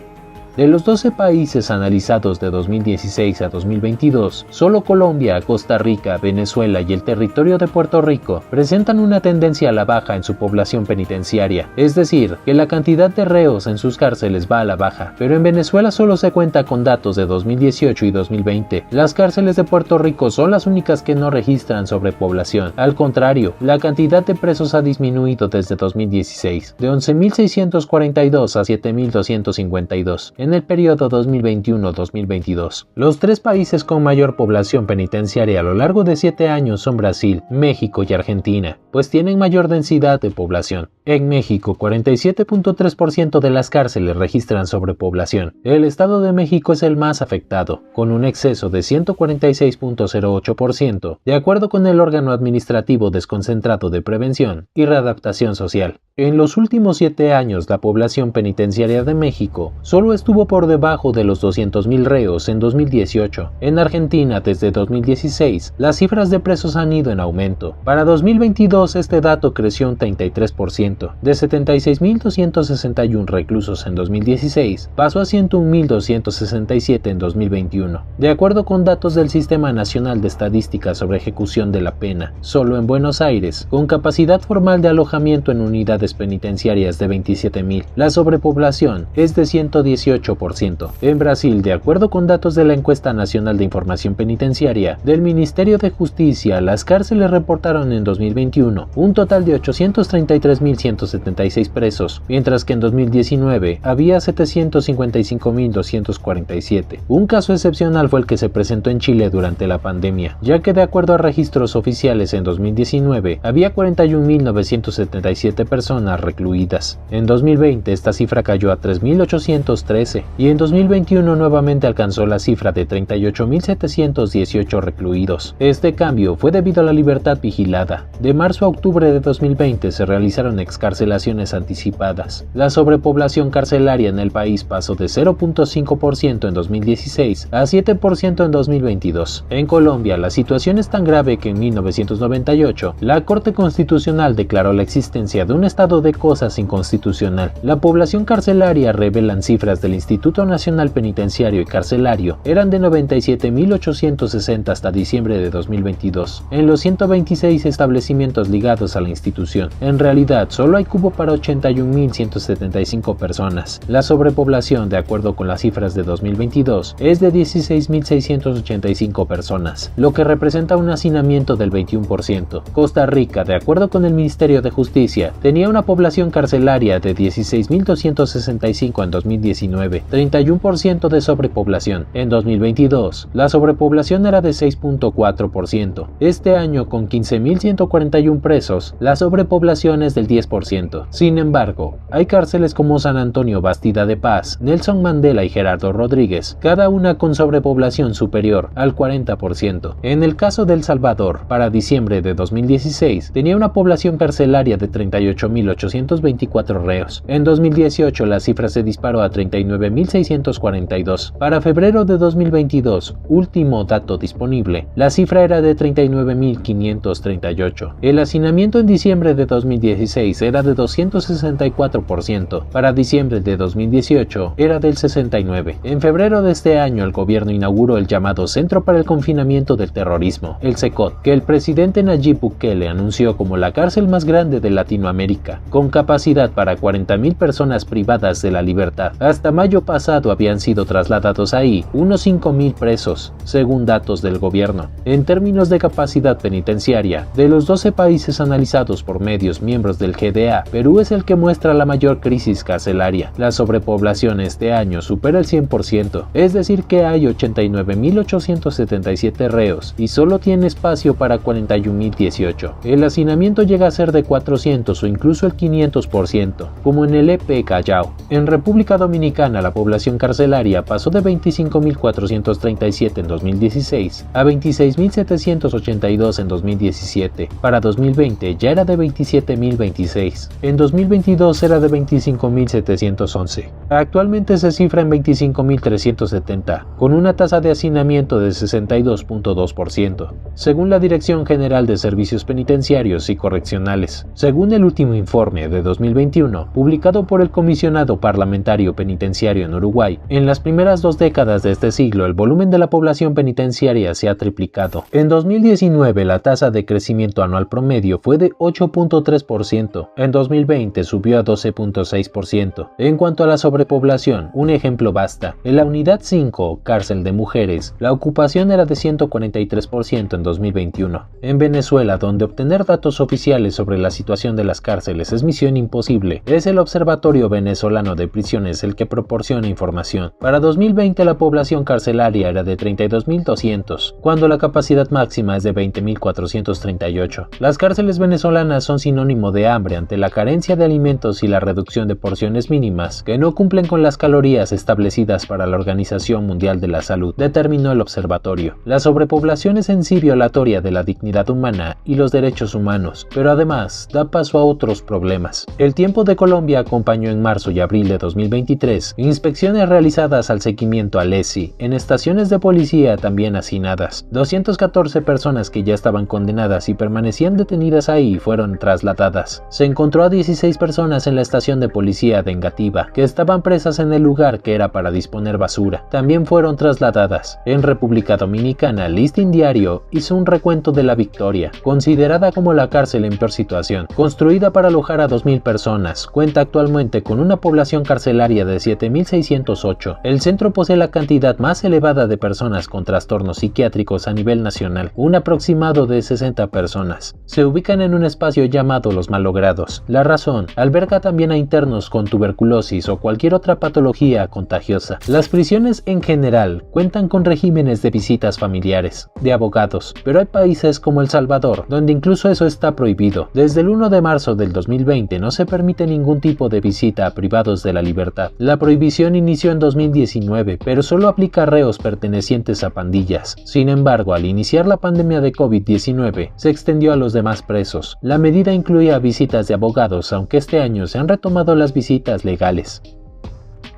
De los 12 países analizados de 2016 a 2022, solo Colombia, Costa Rica, Venezuela y el territorio de Puerto Rico presentan una tendencia a la baja en su población penitenciaria, es decir, que la cantidad de reos en sus cárceles va a la baja, pero en Venezuela solo se cuenta con datos de 2018 y 2020. Las cárceles de Puerto Rico son las únicas que no registran sobrepoblación. Al contrario, la cantidad de presos ha disminuido desde 2016, de 11.642 a 7.252. En el periodo 2021-2022. Los 3 países con mayor población penitenciaria a lo largo de 7 años son Brasil, México y Argentina, pues tienen mayor densidad de población. En México, 47.3% de las cárceles registran sobrepoblación. El Estado de México es el más afectado, con un exceso de 146.08%, de acuerdo con el órgano administrativo desconcentrado de prevención y readaptación social. En los últimos 7 años, la población penitenciaria de México solo estuvo por debajo de los 200.000 reos en 2018. En Argentina, desde 2016, las cifras de presos han ido en aumento. Para 2022, este dato creció un 33%. 10%. De 76.261 reclusos en 2016, pasó a 101.267 en 2021. De acuerdo con datos del Sistema Nacional de Estadística sobre Ejecución de la Pena, solo en Buenos Aires, con capacidad formal de alojamiento en unidades penitenciarias de 27.000, la sobrepoblación es de 118%. En Brasil, de acuerdo con datos de la Encuesta Nacional de Información Penitenciaria del Ministerio de Justicia, las cárceles reportaron en 2021 un total de 833.176 presos, mientras que en 2019 había 755.247. Un caso excepcional fue el que se presentó en Chile durante la pandemia, ya que de acuerdo a registros oficiales en 2019 había 41.977 personas recluidas. En 2020 esta cifra cayó a 3.813 y en 2021 nuevamente alcanzó la cifra de 38.718 recluidos. Este cambio fue debido a la libertad vigilada. De marzo a octubre de 2020 se realizaron excarcelaciones anticipadas. La sobrepoblación carcelaria en el país pasó de 0.5% en 2016 a 7% en 2022. En Colombia, la situación es tan grave que en 1998 la Corte Constitucional declaró la existencia de un estado de cosas inconstitucional. La población carcelaria, revelan cifras del Instituto Nacional Penitenciario y Carcelario, eran de 97.860 hasta diciembre de 2022, en los 126 establecimientos ligados a la institución. En realidad, solo hay cupo para 81.175 personas. La sobrepoblación, de acuerdo con las cifras de 2022, es de 16.685 personas, lo que representa un hacinamiento del 21%. Costa Rica, de acuerdo con el Ministerio de Justicia, tenía una población carcelaria de 16.265 en 2019, 31% de sobrepoblación. En 2022, la sobrepoblación era de 6.4%. Este año, con 15.141 presos, la sobrepoblación es del 10%. Sin embargo, hay cárceles como San Antonio Bastida de Paz, Nelson Mandela y Gerardo Rodríguez, cada una con sobrepoblación superior al 40%. En el caso de El Salvador, para diciembre de 2016, tenía una población carcelaria de 38.824 reos. En 2018 la cifra se disparó a 39.642. Para febrero de 2022, último dato disponible, la cifra era de 39.538. El hacinamiento en diciembre de 2016 era de 264%. Para diciembre de 2018 era del 69%. En febrero de este año el gobierno inauguró el llamado Centro para el Confinamiento del Terrorismo, el CECOT, que el presidente Nayib Bukele anunció como la cárcel más grande de Latinoamérica, con capacidad para 40.000 personas privadas de la libertad. Hasta mayo pasado habían sido trasladados ahí unos 5.000 presos, según datos del gobierno. En términos de capacidad penitenciaria, de los 12 países analizados por medios miembros del GDA, Perú es el que muestra la mayor crisis carcelaria. La sobrepoblación este año supera el 100%, es decir que hay 89.877 reos y solo tiene espacio para 41.018. El hacinamiento llega a ser de 400 o incluso el 500%, como en el EP Callao. En República Dominicana la población carcelaria pasó de 25.437 en 2016 a 26.782 en 2017. Para 2020 ya era de 27.026. En 2022 era de 25.711. Actualmente se cifra en 25.370, con una tasa de hacinamiento de 62.2%, según la Dirección General de Servicios Penitenciarios y Correccionales. Según el último informe de 2021, publicado por el Comisionado Parlamentario Penitenciario en Uruguay, en las primeras 2 décadas de este siglo el volumen de la población penitenciaria se ha triplicado. En 2019 la tasa de crecimiento anual promedio fue de 8.3%, en 2020 subió a 12.6%. En cuanto a la sobrepoblación, un ejemplo basta. En la unidad 5, cárcel de mujeres, la ocupación era de 143% en 2021. En Venezuela, donde obtener datos oficiales sobre la situación de las cárceles es misión imposible, es el Observatorio Venezolano de Prisiones el que proporciona información. Para 2020 la población carcelaria era de 32.200, cuando la capacidad máxima es de 20.438. Las cárceles venezolanas son sinónimo de hambre ante la carencia de alimentos y la reducción de porciones mínimas que no cumplen con las calorías establecidas para la Organización Mundial de la Salud, determinó el observatorio. La sobrepoblación es en sí violatoria de la dignidad humana y los derechos humanos, pero además da paso a otros problemas. El Tiempo de Colombia acompañó en marzo y abril de 2023 inspecciones realizadas al seguimiento al ESI en estaciones de policía también hacinadas. 214 personas que ya estaban condenadas y permanecían detenidas ahí fueron trasladadas. se encontró a 16 personas en la estación de policía de Engativá, que estaban presas en el lugar que era para disponer basura. También fueron trasladadas. En República Dominicana, Listín Diario hizo un recuento de La Victoria, considerada como la cárcel en peor situación. Construida para alojar a 2.000 personas, cuenta actualmente con una población carcelaria de 7.608. El centro posee la cantidad más elevada de personas con trastornos psiquiátricos a nivel nacional, un aproximado de 60 personas. Se ubican en un espacio llamado Los Malogrados. La razón, alberga también a internos con tuberculosis o cualquier otra patología contagiosa. Las prisiones en general cuentan con regímenes de visitas familiares, de abogados, pero hay países como El Salvador, donde incluso eso está prohibido. Desde el 1 de marzo del 2020 no se permite ningún tipo de visita a privados de la libertad. La prohibición inició en 2019, pero solo aplica a reos pertenecientes a pandillas. Sin embargo, al iniciar la pandemia de COVID-19, se extendió a los demás presos. La medida incluía visitas de abogados, aunque este año se han retomado las visitas legales.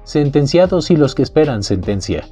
Sentenciados y los que esperan sentencia.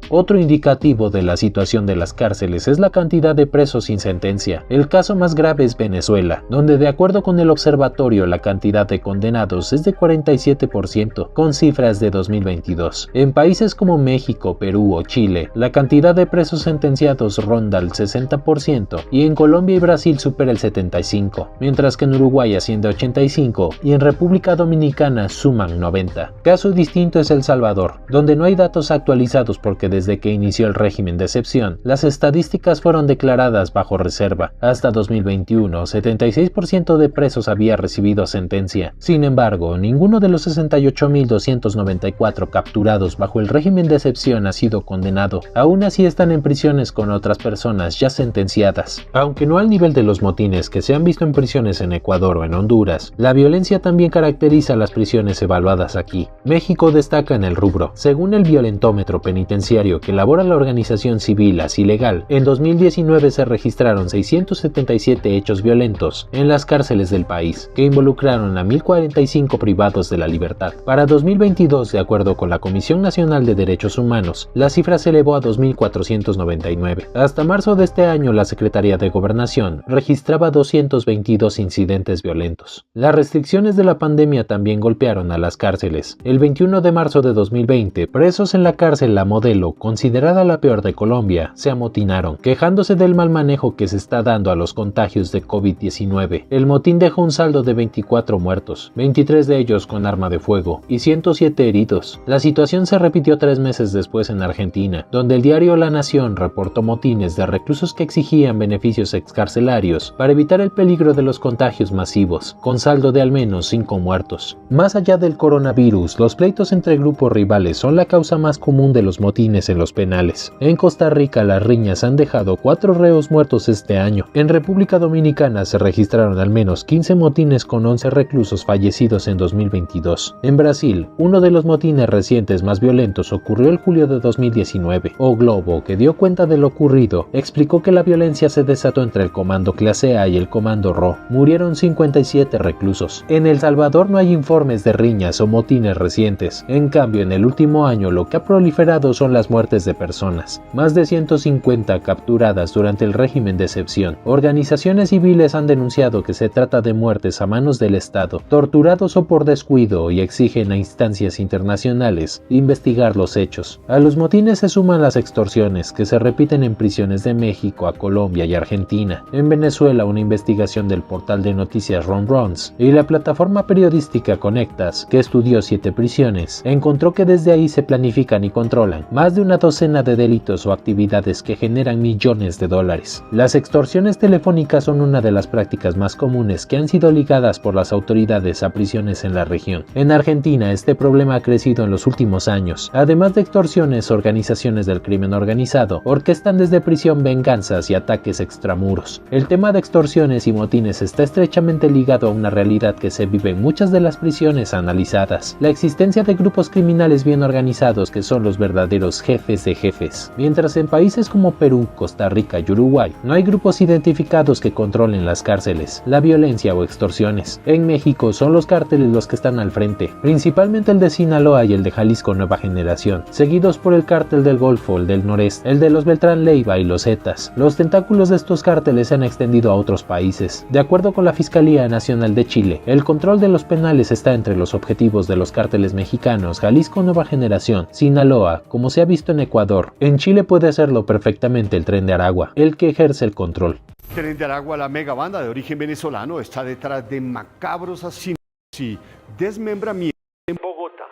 Otro indicativo de la situación de las cárceles es la cantidad de presos sin sentencia. El caso más grave es Venezuela, donde de acuerdo con el observatorio la cantidad de condenados es de 47%, con cifras de 2022. En países como México, Perú o Chile, la cantidad de presos sentenciados ronda el 60% y en Colombia y Brasil supera el 75%, mientras que en Uruguay asciende a 85% y en República Dominicana suman 90%. Caso distinto es El Salvador, donde no hay datos actualizados porque desde que inició el régimen de excepción, las estadísticas fueron declaradas bajo reserva. Hasta 2021, 76% de presos había recibido sentencia. Sin embargo, ninguno de los 68.294 capturados bajo el régimen de excepción ha sido condenado. Aún así están en prisiones con otras personas ya sentenciadas. Aunque no al nivel de los motines que se han visto en prisiones en Ecuador o en Honduras, la violencia también caracteriza las prisiones evaluadas aquí. México destaca en el rubro. Según el violentómetro penitenciario que elabora la organización civil Así Legal, en 2019 se registraron 677 hechos violentos en las cárceles del país, que involucraron a 1.045 privados de la libertad. Para 2022, de acuerdo con la Comisión Nacional de Derechos Humanos, la cifra se elevó a 2.499. Hasta marzo de este año, la Secretaría de Gobernación registraba 222 incidentes violentos. Las restricciones de la pandemia también golpearon a las cárceles. El 21 de marzo de 2020, presos en la cárcel La Modelo, considerada la peor de Colombia, se amotinaron, quejándose del mal manejo que se está dando a los contagios de COVID-19. El motín dejó un saldo de 24 muertos, 23 de ellos con arma de fuego y 107 heridos. La situación se repitió 3 meses después en Argentina, donde el diario La Nación reportó motines de reclusos que exigían beneficios excarcelarios para evitar el peligro de los contagios masivos, con saldo de al menos 5 muertos. Más allá del coronavirus, los pleitos entre grupos rivales son la causa más común de los motines en los penales. En Costa Rica las riñas han dejado 4 reos muertos este año. En República Dominicana se registraron al menos 15 motines con 11 reclusos fallecidos en 2022. En Brasil, uno de los motines recientes más violentos ocurrió el julio de 2019. O Globo, que dio cuenta de lo ocurrido, explicó que la violencia se desató entre el Comando Clase A y el Comando RO. Murieron 57 reclusos. En El Salvador no hay informes de riñas o motines recientes. En cambio, en el último año lo que ha proliferado son las muertes de personas, más de 150 capturadas durante el régimen de excepción. Organizaciones civiles han denunciado que se trata de muertes a manos del Estado, torturados o por descuido, y exigen a instancias internacionales investigar los hechos. A los motines se suman las extorsiones, que se repiten en prisiones de México, a Colombia y Argentina. En Venezuela, una investigación del portal de noticias Ron Runs y la plataforma periodística Conectas, que estudió 7 prisiones, encontró que desde ahí se planifican y controlan más de una docena de delitos o actividades que generan millones de dólares. Las extorsiones telefónicas son una de las prácticas más comunes que han sido ligadas por las autoridades a prisiones en la región. En Argentina, este problema ha crecido en los últimos años. Además de extorsiones, organizaciones del crimen organizado orquestan desde prisión venganzas y ataques extramuros. El tema de extorsiones y motines está estrechamente ligado a una realidad que se vive en muchas de las prisiones analizadas: la existencia de grupos criminales bien organizados que son los verdaderos jefes de jefes, mientras en países como Perú, Costa Rica y Uruguay no hay grupos identificados que controlen las cárceles, la violencia o extorsiones. En México son los cárteles los que están al frente, principalmente el de Sinaloa y el de Jalisco Nueva Generación, seguidos por el cártel del Golfo, el del Noreste, el de los Beltrán Leiva y los Zetas. Los tentáculos de estos cárteles se han extendido a otros países. De acuerdo con la Fiscalía Nacional de Chile, el control de los penales está entre los objetivos de los cárteles mexicanos, Jalisco Nueva Generación, Sinaloa, como se ha visto en Ecuador. En Chile puede hacerlo perfectamente el Tren de Aragua, el que ejerce el control. Tren de Aragua, la megabanda de origen venezolano, está detrás de macabros asesinatos y desmembramientos en Bogotá.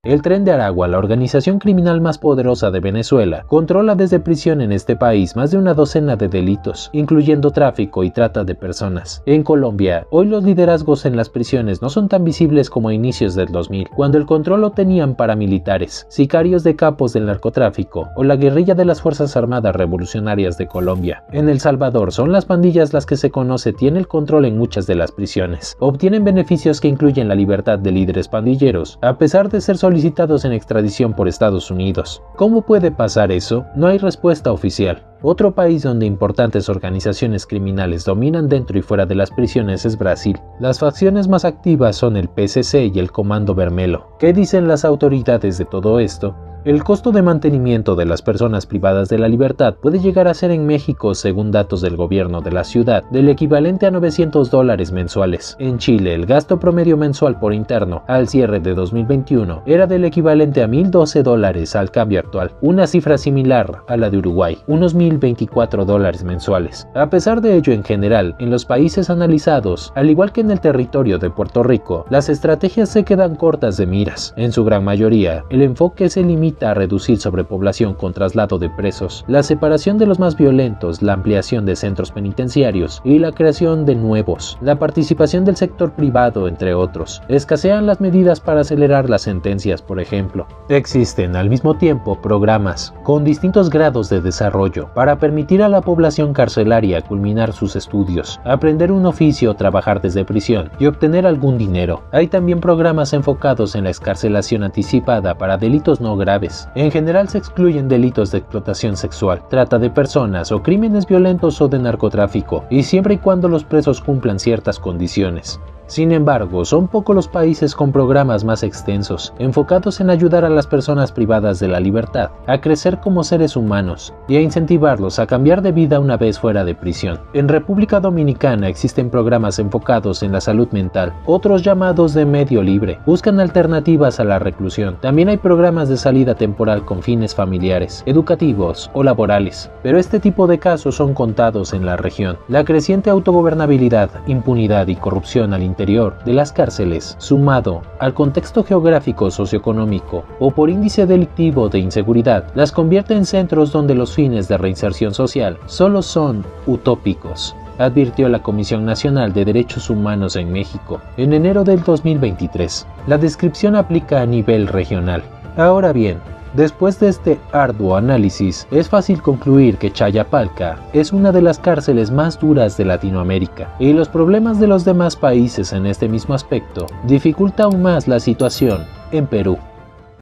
El Tren de Aragua, la organización criminal más poderosa de Venezuela, controla desde prisión en este país más de una docena de delitos, incluyendo tráfico y trata de personas. En Colombia, hoy los liderazgos en las prisiones no son tan visibles como a inicios del 2000, cuando el control lo tenían paramilitares, sicarios de capos del narcotráfico o la guerrilla de las Fuerzas Armadas Revolucionarias de Colombia. En El Salvador son las pandillas las que se conoce tienen el control en muchas de las prisiones. Obtienen beneficios que incluyen la libertad de líderes pandilleros, a pesar de ser solicitados en extradición por Estados Unidos. ¿Cómo puede pasar eso? No hay respuesta oficial. Otro país donde importantes organizaciones criminales dominan dentro y fuera de las prisiones es Brasil. Las facciones más activas son el PCC y el Comando Vermelho. ¿Qué dicen las autoridades de todo esto? El costo de mantenimiento de las personas privadas de la libertad puede llegar a ser en México, según datos del gobierno de la ciudad, del equivalente a $900 mensuales. En Chile, el gasto promedio mensual por interno al cierre de 2021 era del equivalente a $1,012 al cambio actual, una cifra similar a la de Uruguay, unos $1,024 mensuales. A pesar de ello, en general, en los países analizados, al igual que en el territorio de Puerto Rico, las estrategias se quedan cortas de miras. En su gran mayoría, el enfoque se limita a reducir sobrepoblación con traslado de presos, la separación de los más violentos, la ampliación de centros penitenciarios y la creación de nuevos, la participación del sector privado, entre otros. Escasean las medidas para acelerar las sentencias, por ejemplo. Existen al mismo tiempo programas con distintos grados de desarrollo para permitir a la población carcelaria culminar sus estudios, aprender un oficio, trabajar desde prisión y obtener algún dinero. Hay también programas enfocados en la excarcelación anticipada para delitos no graves. En general se excluyen delitos de explotación sexual, trata de personas o crímenes violentos o de narcotráfico, y siempre y cuando los presos cumplan ciertas condiciones. Sin embargo, son pocos los países con programas más extensos, enfocados en ayudar a las personas privadas de la libertad a crecer como seres humanos y a incentivarlos a cambiar de vida una vez fuera de prisión. En República Dominicana existen programas enfocados en la salud mental, otros llamados de medio libre, buscan alternativas a la reclusión. También hay programas de salida temporal con fines familiares, educativos o laborales, pero este tipo de casos son contados en la región. La creciente autogobernabilidad, impunidad y corrupción al interior de las cárceles, sumado al contexto geográfico socioeconómico o por índice delictivo de inseguridad, las convierte en centros donde los fines de reinserción social solo son utópicos, advirtió la Comisión Nacional de Derechos Humanos en México en enero del 2023. La descripción aplica a nivel regional. Ahora bien, después de este arduo análisis, es fácil concluir que Chayapalca es una de las cárceles más duras de Latinoamérica, y los problemas de los demás países en este mismo aspecto dificulta aún más la situación en Perú.